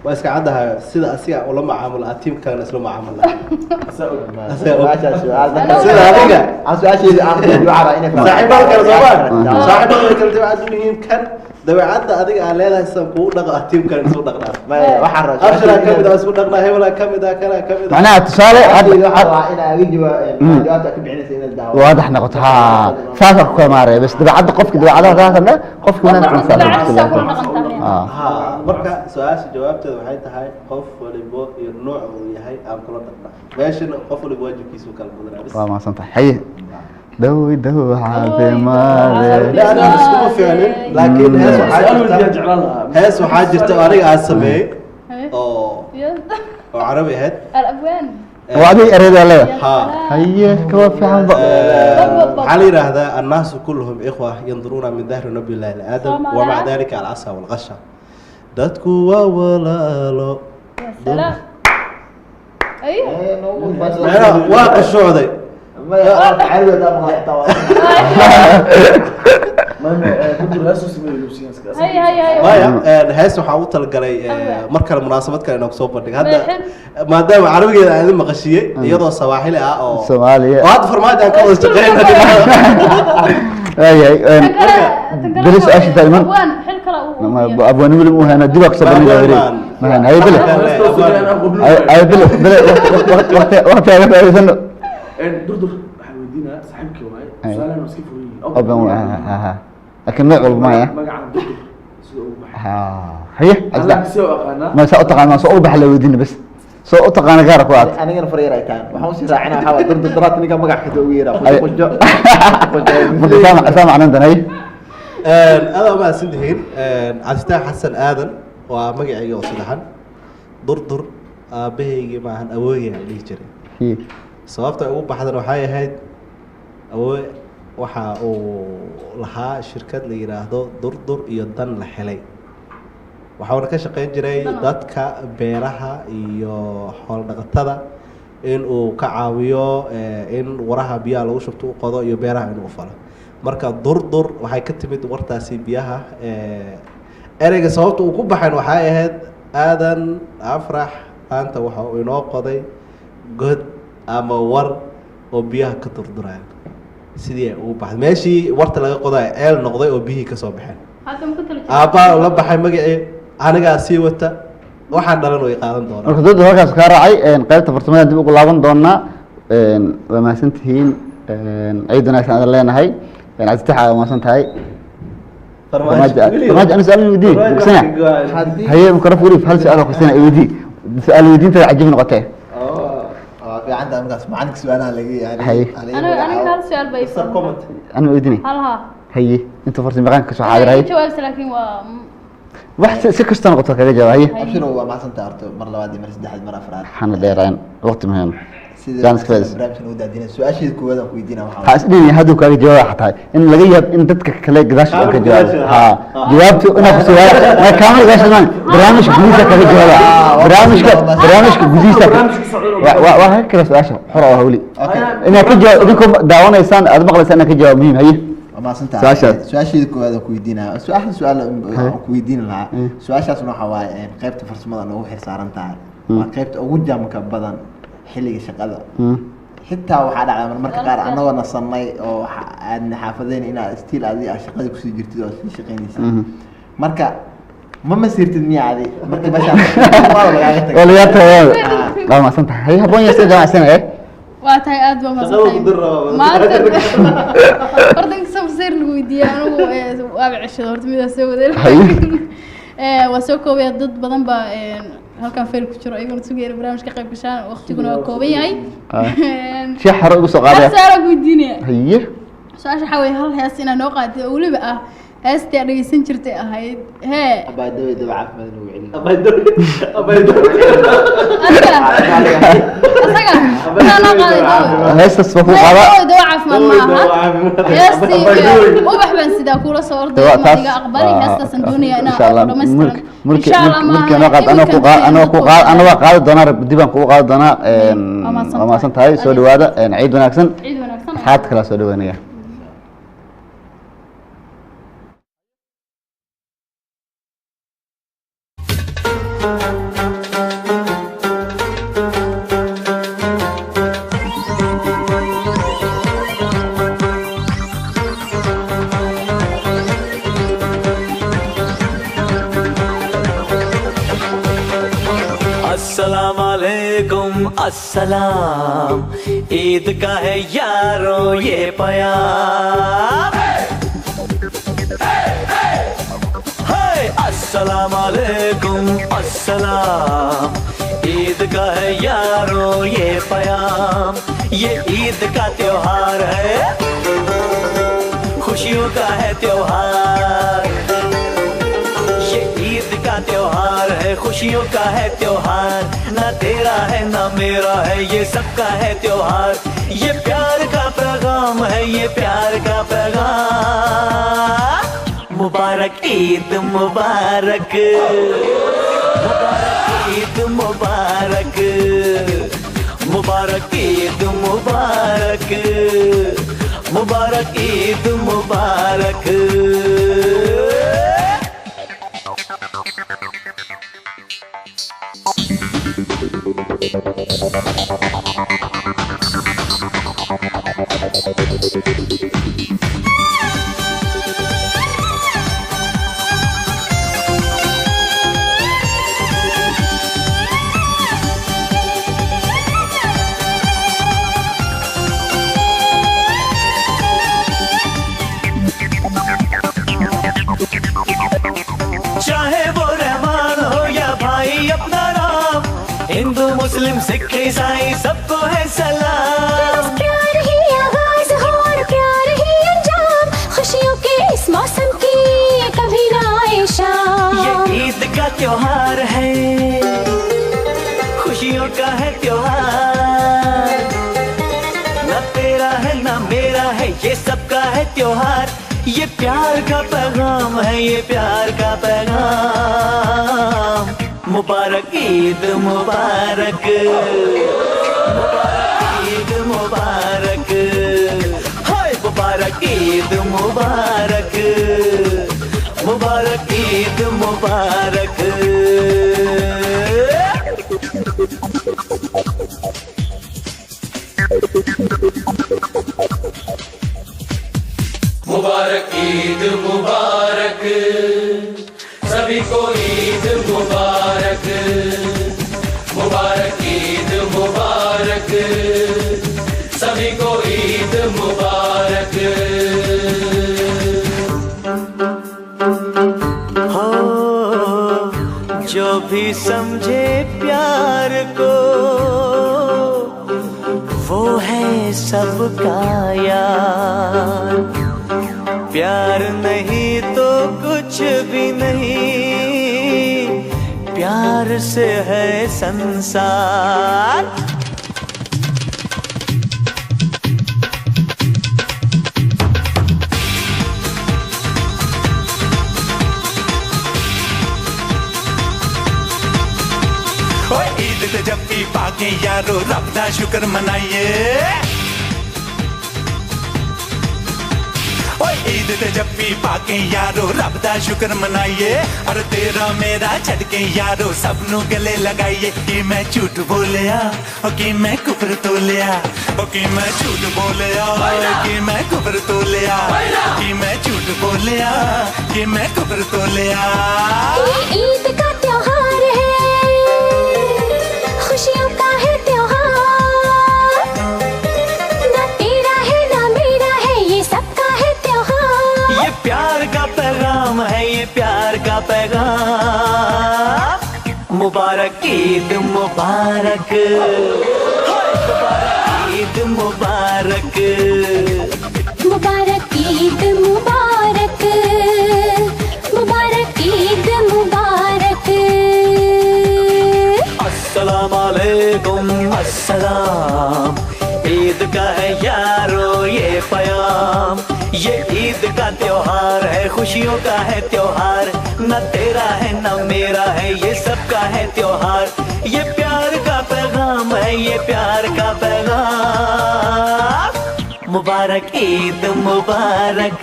واسك عندها سيده اسيا ولا معامل تيم كان اسلو معامل سيده adiga aan su'aasheeda aan ku ducada inay saaxiibada kala soo saaxiibada kala ducada muhiim kan dabeecadda adiga aan leedahay san ku dhaqo team kan soo dhaqnaa waxaan rabaa abshara kamid ah isku dhaqnaa hebla kamid ah kana kamid ah macnaha tusaale hadda ina agi jawaabta ka bixinaysa in daawo واضح نقطة ها فاكر كل مرة بس دبعت قفك دبعت هذا قفك من marka su'aasha jawaabteeda waxay tahay qof waliba iyo nooc uu yahay aan kula dhaqnaa meeshana qof waliba waajibkiisu kala badanaa waa ma santa haye دوي عافيماده لا انا اسكو فعلا لكن هاس وحاجه aniga aan sameeyay oo عربي هاد الأبوان وهذه أريد الله ها هي كوافي عم بق علي هذا الناس كلهم إخوة ينظرون من ظهر نبي الله لآدم ومع ذلك العصا والغشة دتكو ولا سلام ايوه أنا واقع الشعودي ما يعرف حلو ده ما يحتوى هي hees waxaa u talagalay mar kale munaasabad kale inaan kusoo bandhigo hadda maadaama carabigeeda aan idin maqashiyey iyadoo sawaaxili ah oo Soomaaliya oo hadda farmaajo aan ka wada shaqeynay درس أشي دائما وين حل كلا أبو نمل مو هنا دبك سبني غيري ما هنا هاي بلا هاي بلا وقت هذا سنة دردر حودينا صاحبك واي سؤال انا مسكين فري أبو ها لكن ما يقول معي مقع دردر ها هي أنا سوى أقانا ما سأطقع ما سأقول بحلا وديني بس سأطقع أنا غيرك وقت أنا جن فريرة كان وحوش راعينا وحاول ضد الدرات نيجا مقع كدويرة سامع عندنا هي أنا ما سندهين عزتها حسن آذن ومقعي وصدحان دردر بهيجي معهن أوجي اللي جري هي sababta ugu baxdan waxay ahayd waxa uu lahaa shirkad la yiraahdo durdur iyo dan la helay waxaana ka shaqeyn jiray dadka beeraha iyo xoolo dhaqatada in uu ka caawiyo in waraha biyaha lagu shubto u qodo iyo beeraha inuu falo marka durdur waxay ka timid wartaasi biyaha ereyga sababta uu ku baxay waxay ahayd aadan afrax aanta waxa uu inoo qoday god ama war oo biyaha ka durduraya sidii uu baxay meeshii warta laga qoday eel noqday oo biyihii ka soo baxeen aabba la baxay magacii aniga sii wata waxaan dhalan way qaadan doonaa marka dad halkaas ka raacay qaybta farsamada dib ugu laaban doonaa waa maasantihiin ciidana aan leenahay عزتها ما سنتهاي فرماج أنا سألني ودي بكسنة هي مكرف ولي في هل سؤال بكسنة ودي سؤال ودي أنت عجبني نقطة في عندها مقاس ما عندك سؤال على يعني أنا هذا سؤال بيفهم أنا وديني هلها هي أنت فرصة مكانك شو حاضر هاي جواب لكن واحد سكشت نقطة كذا جواب هي أبشر هو ما سنتعرته مرة بعد مرة سدح مرة فراد حنا دايرين وقت مهم جانس كويس سؤال شيء كويس كويدينا حاسبني هادو كان جواب حتى إن لقيت إن تدك كلا قداش كجواب ها جوابته أنا بسؤال ما كامل قاش زمان برامج جديدة كذا جواب برامج جديدة وهيك كذا سؤال حرة وهولي إن كجواب إنكم دعوانا إنسان هذا مقلة سنة كجواب مهم هي ما سنت سؤال شيء كويس كويدينا سؤال كويدين لها سؤال شخص نوع حواي قيبت فرسمة أنا وحي صارن تعال قيبت أوجه مكبدا حلقة شقادة حتى واحد على مركز قار أنا ونصنّي أو أن حافظين إن استيل هذه شقادة كسي جرتي أو شقينيس مركز ما مسيرت المية هذه مركز بشر ولا يا لا ما سنت هي هبون يصير جماعة سنة إيه واتاي أدوى ما سنت ما أردن كسب سير الويدي أنا وأبي عشرة ورد ميدا سوى ذلك وسوكو بيضد بدن با halkan feel ku jiro ayagoo sugeeyay barnaamijka qayb gashaan waqtiguna waa kooban yahay شيء حرق وسقاطة سؤال ويديني هي سؤال حوي هل هي سنة نوقات ولي بقى هستي على سنجرتي أهيد هي أبا دوي دو عارف ما نوعي أبا دوي أسرع أنا قاعد هسه الصفوف على دو عارف ما معها هستي وبحبن سيدا كولا صور دو ما تيجي أقبلي هسه صندوني أنا إن شاء الله إن شاء الله ملك أنا قاعد دنا بديبان قاعد دنا وما سنت هاي سولو هذا عيد وناكسن حياتك كلا سولو ونيا अस्सलाम ईद का है यारो ये प्यार अस्सलाम वालेकुम अस्सलाम ईद का है यारो ये प्याम ये ईद का त्योहार है खुशियों का है त्योहार ये ईद का त्योहार है है खुशियों का है त्योहार ना तेरा है ना मेरा है ये सबका है त्योहार ये प्यार का पैगाम है ये प्यार का पैगाम मुबारक ईद मुबारक मुबारक ईद मुबारक मुबारक ईद मुबारक मुबारक ईद मुबारक चाहे वो रहमान हो या भाई अपना राम हिंदू मुस्लिम सिख ईसाई सबको है सलाम प्यार ही आगाज हो और प्यार ही अंजाम खुशियों के इस मौसम की कभी ना आए शाम ये ईद का त्योहार है खुशियों का है त्योहार ना तेरा है ना मेरा है ये सबका है त्योहार ये प्यार का पैगाम है ये प्यार का पैगाम मुबारक ईद मुबारक मुबारक ईद मुबारक हाय मुबारक ईद मुबारक मुबारक ईद मुबारक मुबारक ईद मुबारक सभी को ईद मुबारक मुबारक ईद मुबारक सभी को ईद मुबारक हो जो भी समझे प्यार को वो है सबका यार प्यार नहीं तो कुछ भी नहीं प्यार से है संसार ईद ते जब भी पाके यारो रब दा शुक्र मनाइए ईद ते जब भी पाके यारो रब दा शुक्र मनाइए और तेरा मेरा छड़के यारो सब नु गले लगाइए कि मैं झूठ बोलिया कि मैं कुफर तोलिया कि मैं झूठ बोलिया कि मैं कुफर तोलिया कि मैं झूठ बोलिया कि मैं कुफर तोलिया ईद का त्योहार है खुशियों का है त्योहार ना तेरा है ना मेरा है ये सबका है त्योहार ये प्यार का पैगाम है ये प्यार का पैगाम मुबारक ईद मुबारक मुबारक ईद मुबारक मुबारक ईद मुबारक मुबारक ईद मुबारक अस्सलाम वालेकुम अस्सलाम ईद का है यारो ये प्याम ये ईद का त्योहार है खुशियों का है त्योहार न तेरा है न मेरा है ये सबका है त्योहार ये प्यार का पैगाम है ये प्यार का पैगाम मुबारक ईद मुबारक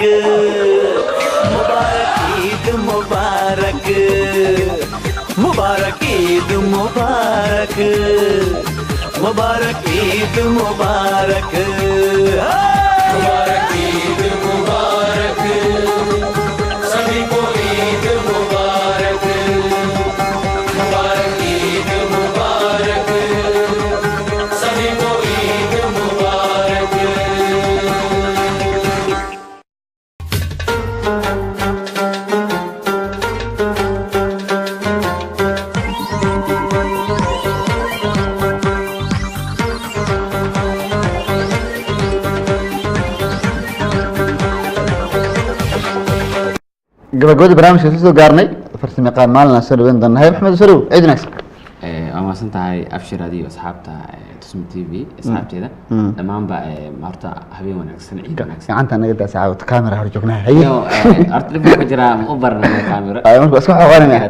मुबारक ईद मुबारक मुबारक ईद मुबारक मुबारक ईद मुबारक मुबारक ईद मुबारक सभी को ईद मुबारक मुबारक ईद मुबारक सभी को ईद मुबारक gabagabada barnaamijka soo gaarnay farsamayaqaan maalin soo dhaweyn doona hay maxamed soo ciid wanaagsan waa maasan tahay abshir adiyo asxaabta tusma t v asxaabteeda dhammaanba horta habeen wanaagsan ciid wanaagsan gacanta naga daa saacad kaamera hor joognaa haye horta dhib ku jira ma u barnaa kaamera ay marka isku xawaanaya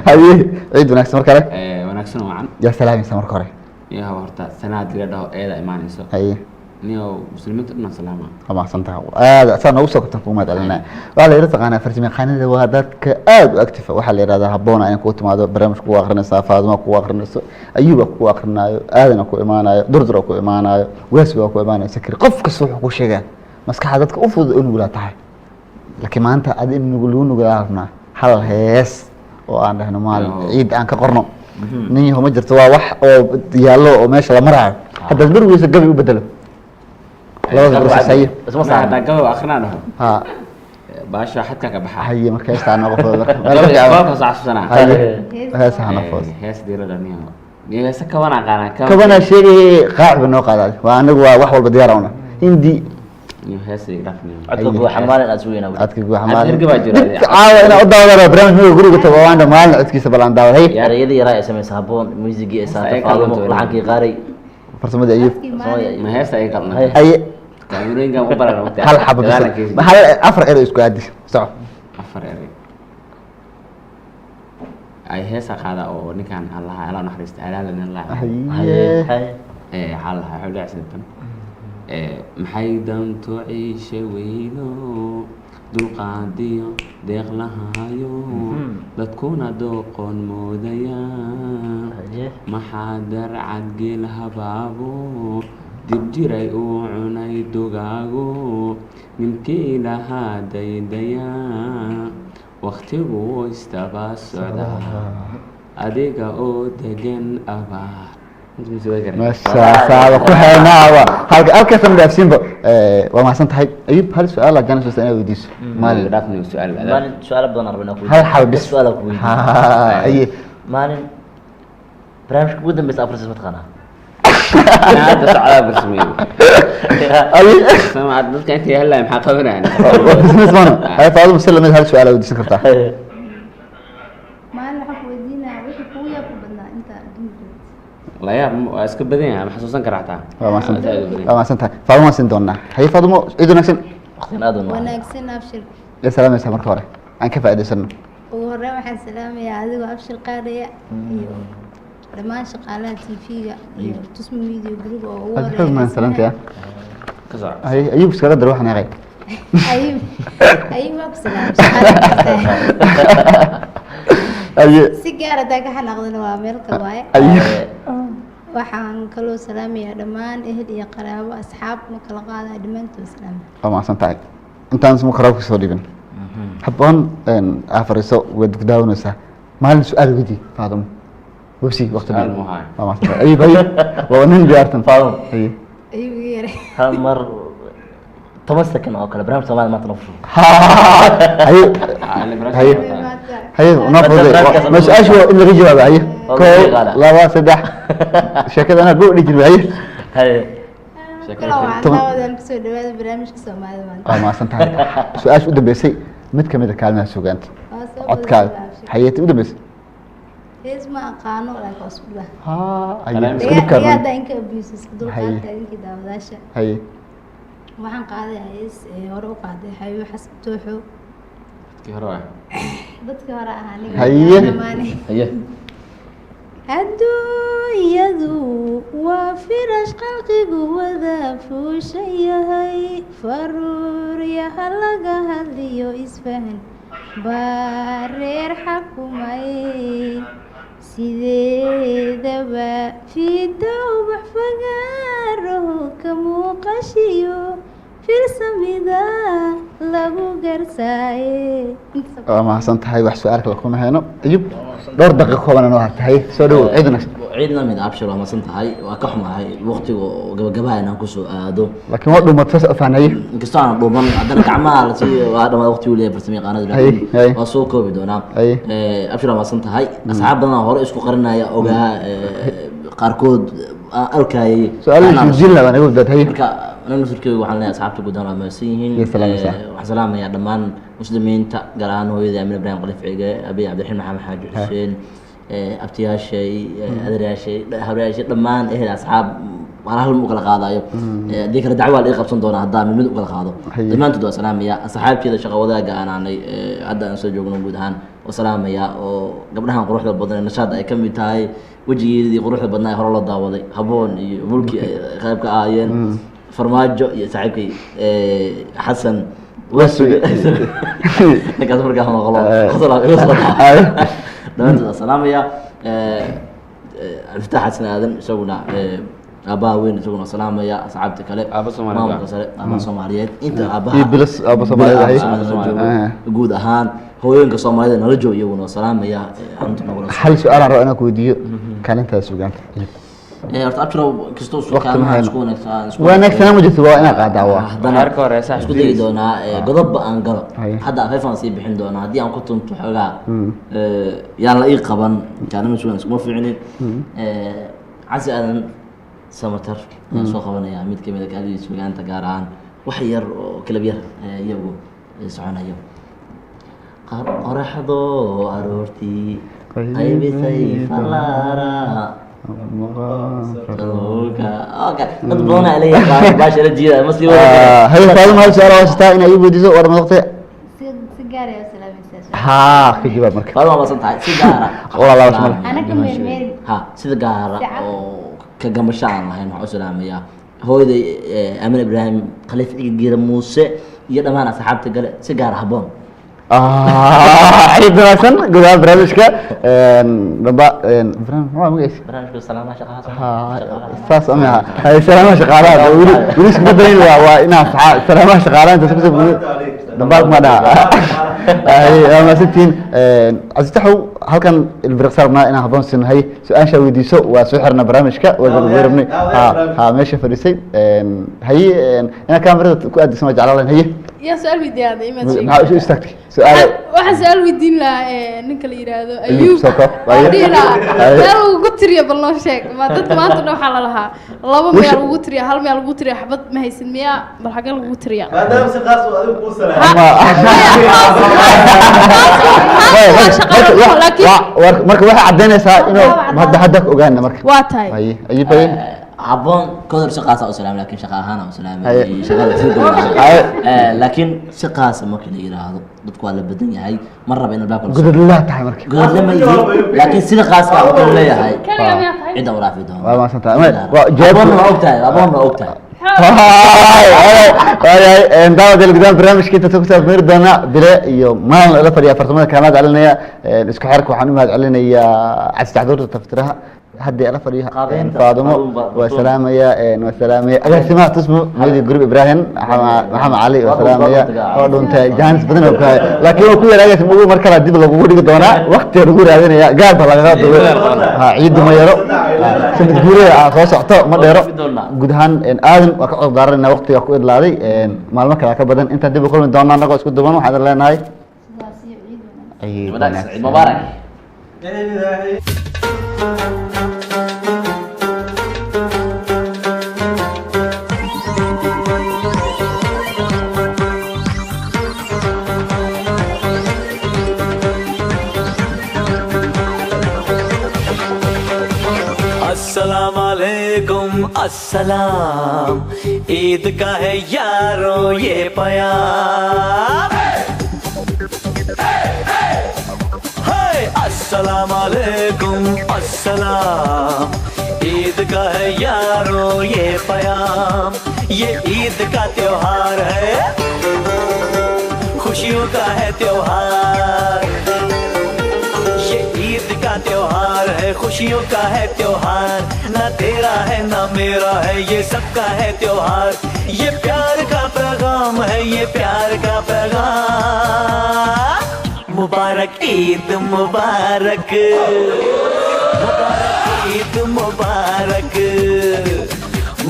haye ciid wanaagsan mar kale wanaagsan wacan yaa salaamaysa marka hore iyo horta sanad la dhaho eeda imaanayso haye niyo muslimiinta dhan salaama ama santaa aad asana u soo qabtan kuma dalna waxa la yiraahdaa farsamayaqaanada waa dadka aad u active waxa la yiraahdaa haboona in ku timaado barnaamijku ku aqrinaysa faaduma ku aqrinayso ayuba ku aqrinayo aadana ku imaanayo durdur ku imaanayo weesba ku imaanayo sakir qof kasta wuxuu ku sheegaa maskaxda dadka u fudud inuu la tahay laakiin maanta aad inuu nugulaarna hal hees oo aan dhahno maal ciid aan ka qorno nin yahay ma jirto waa wax oo yaallo oo meesha la marayo hadda darwiisa gabi u bedelo labada barasay isma saada gabow akhrinaano ha baasha xadka ka baxa haye markay istaan qof wada saxsana hees hana foos hees diirada niyo hees ka wana qaana ka wana sheegay qaacib noo qaaday waa anagu waa wax walba diyaar ah hindi niyo hees ay dhafnay adku buu xamaalan asweena adku buu xamaalan irgaba jira caawa ina u daawado barnaamijka guriga tabaawanda maalin codkiisa balan daawaday yarayada yaraa ay sameeyay haboon musiigi ay saartay faalmo laxankii qaaray farsamada ayub ma hees ay qalnay ay كاميرين قام برا وقت هل حب هل أفر إيري إسكو عادي صح أفر إيري أي هسا قاعدة أو نكان الله على نحرست على لنا الله هاي حالها حول عسنتن محيدان تعيش وينو دول قاديو ديغ لهايو لا تكون دوقون موديا محادر عدقيل هبابو dib jiray uu cunay dugaagu ninkii lahaa daydayaa waqtigu istaba socdaa adiga oo degan abaar masaasaada ku haynaaba halka samdaafsiinba waa mahadsan tahay ayub hal su'aal aan jana soo inaa weydiiso maalin dhaafnay su'aal maalin su'aal badan arbana ku hal xal bis su'aal ku weydiiso aye maalin barnaamijka ugu dambeysay afar sano mataqaanaa هذا صعب رسمي سمعت ضدك انت هلا محققنا يعني اسمعنا هاي فاضل مسلم هذا السؤال ودي سكرتها ما لنا حق ودينا وحي قوية بدنا انت لا يا اسكب بدين محسوسا كرهتها ما سنتها فاضل ما سنتونا هي فاضل اذا نكسن وقتنا ادون ونكسن ابشر يا سلام يا سمر كوره عن كيف ادسن وهره waxaan salaamaya adigu abshir qaadaya iyo dhammaan shaqaalaha TV-ga iyo tusma media group oo ugu horeeyay ma salaanta ka soo ayub iska dar waxna qay ayub waa salaam shaqaalaha si gaar ah ka xanaaqdana waa meel ka waaye waxaan kaloo salaamayaa dhammaan ehel iyo qaraabo asxaab ma kala qaadaa dhamaantood salaam waa ma santahay intaan soo karaab ku soo dhigan habban afariso wad ku daawanaysa maalin su'aal wadi faadum وبسي وقت المهاي اي باي ونن بيارتن فاضل اي اي غير هالمر تمسكن او كلا برنامج سومال ما تنفشوا هي هي نفض مش اشو اللي غير جواب هي لا لا سدح شكل انا بقول لك هي شكل طبعا سو دواده برنامج سومال ما سنتها سؤال شو دبسي mid kamid kaalmaha suugaanta codkaaga hay'ad u dambeysa اسمع قانون لا كوسبلا ها يا دينك ابيوس دولقات دينك داوداشا هي waxaan qaaday hees hore u qaaday hayo xasab tooxo dadka hore haye adduunyadu waa firash qalqigu wada fuushayahay faruuryaha laga hadliyo isfahan bareer xakumay sideedaba fiidow baxfagaaraho ka muuqashiyo filsamida lagu garsaaye waa mahadsan tahay wax su'aal kale kuma hayno ayub dhowr daqiiqo kooban oo tahay soo dhawow ciidna ciidna mid abshir waa mahadsan tahay waa ka xumahay waqtiga gabagabada inaan ku soo aado laakiin waa dhumato faanaye inkastoo aan dhuuman haddana gacmaha la sii waa dhammaad waqtigu leeyahay farsamayaqaanada laakiin waa soo koobi doonaa abshir waa mahadsan tahay asxaab badan hore isku qarinaya ogaa qaarkood أركاي سؤال جيل لنا نقول ده هي marka أنا نفكر وحنا أصحاب تقول أنا مسيحيين يا سلام وحسلام يا دمان مسلمين قران هو إذا من إبراهيم قلف عجة أبي عبد الرحيم محمد حاج حسين أبتياش شيء أدري شيء هبري شيء دمان إيه أصحاب على هالمقلة قاضي ذيك الدعوة اللي قبل صندوقنا هذا من مقلة قاضي دمان تدو سلام يا أصحاب كذا شغل وذا أنا عدا نسجل نوجودهن وسلام يا قبلها نروح للبدن النشاط أي كم بتاعي وجي يروح للبدن هر الله داودي هبون ملكي خايب كآين فرماجو يساعدك حسن وسوي لك أصبر كهما غلط حصل دمان تدو سلام يا افتح حسنا هذا سونا أبا وين سونا سلام يا أصحابتك كله أبا سوماليات أبا سوماليات أنت أبا بلس أبا سوماليات جود أهان هو ينقص سوماليات نرجو يونا سلام يا أنت نقول هل سؤال عن رأينا كوديو كان أنت سوقان أرتأكثر كستوس كان سكون وأنا كنا مجلس وأنا قاعد دعوة هاركو رئيس اسكو دي دونا قضب أن قلب حدا خايف نصيب بحين دونا هدي أنا كنت متحقق يلا إيه قبل كان مسوين اسمه في عيني عسى أن سمتر سوق بنا ميد كمية كذي سوقان تجاران وحير كلبير يبغوا يسعون يوم قرحضو أرورتي قيبي سيف لارا اوكي تطلعون علي مباشرة جيدة مسلي هل فاهم هل سؤال واسطة إن أيوب ديزو ورا نقطة سيجارة يا سلام ها في جواب مركب هذا ما صنعت سيجارة والله لا اسمه أنا كمان ميري ها سيجارة كجمشان هاي نوع سلام يا هو إذا أمين إبراهيم خليفة جيرة موسى يدا ما أنا سحبت قال سيجارة هبون عيد مثلا جواب برامجك ربا برامج ما مقيس برامج سلامة شغالات أساس أمها هاي سلامة شغالات وليش بدرين وإنها سلامة شغالات أنت تقول دبارك ما ده هاي ما ستين أزتحوا هل كان البرقصار ما إنها هبون سن هاي سؤال شوي دي سو وسحرنا برامجك وغير مني ها ماشي فريسي هاي أنا كان برد كأدي سماج على هي يا سؤال ودي هذا إيمان شيء شو استكتي سؤال واحد سؤال ودين لا نكل يراده أيوب أيوب لا قلت ريا بالله شيء ما تد ما أنت نوح على لها الله ما يلو قلت ريا هل ما يلو قلت ريا حبط ما هي سنمية بالحق يلو قلت ريا ما دام سقاس وأديك بوسنا لكن مركب واحد عدينا ساعة إنه هذا حدك وجانا مركب واتاي أيوب أيوب عبون كودر شقاسة وسلام لكن شقاهنا وسلام لكن شقاسة ما كنا يراهض ضدك ولا بدنيا هاي مرة بين الباب قدر الله تعي مركب قدر لما يجي لكن سنة قاسة وكل لي هاي عندهم رافدهم ما سنتها أبون ما أوقتها أبون ما أوقتها هاي دعوة القدام برنامج كنت تكتب مردنا بلا يوم ما لفر يا فرتمنا كانت علينا اسكو حرك وحنومات علينا يا عايز تحضر تفترها هدي أنا فريها فاضمو وسلام يا وسلام يا أنا سمعت اسمه ميدي جروب إبراهيم محمد علي وسلام يا هذا أنت جانس بدنا لكن هو كل رأيك مو مركز دي بلا بقول لك دونا وقت يقول هذين يا قاعد بلا عيد ما يرو سمت جوري خلاص أعطاه ما يرو جودهان آدم وقعد دارنا وقت يقول لادي معلومة كذا كبدن أنت دي بقول من دونا نقول اسكت دونا وهذا اللي ناي أي مبارك अस्सलाम वालेकुम अस्सलाम ईद का है यारों ये प्यार हाय अस्सलाम वालेकुम अस्सलाम ईद का है यारों ये प्यार ये ईद का त्योहार है खुशियों का है त्योहार ये ईद का त्योहार है खुशियों का है त्योहार ना तेरा है ना मेरा है ये सबका है त्योहार ये प्यार का पैगाम है ये प्यार का पैगाम मुबारक ईद मुबारक ईद मुबारक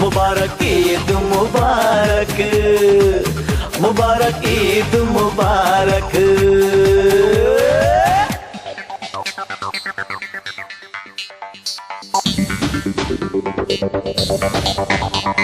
मुबारक ईद मुबारक मुबारक ईद मुबारक Thank you.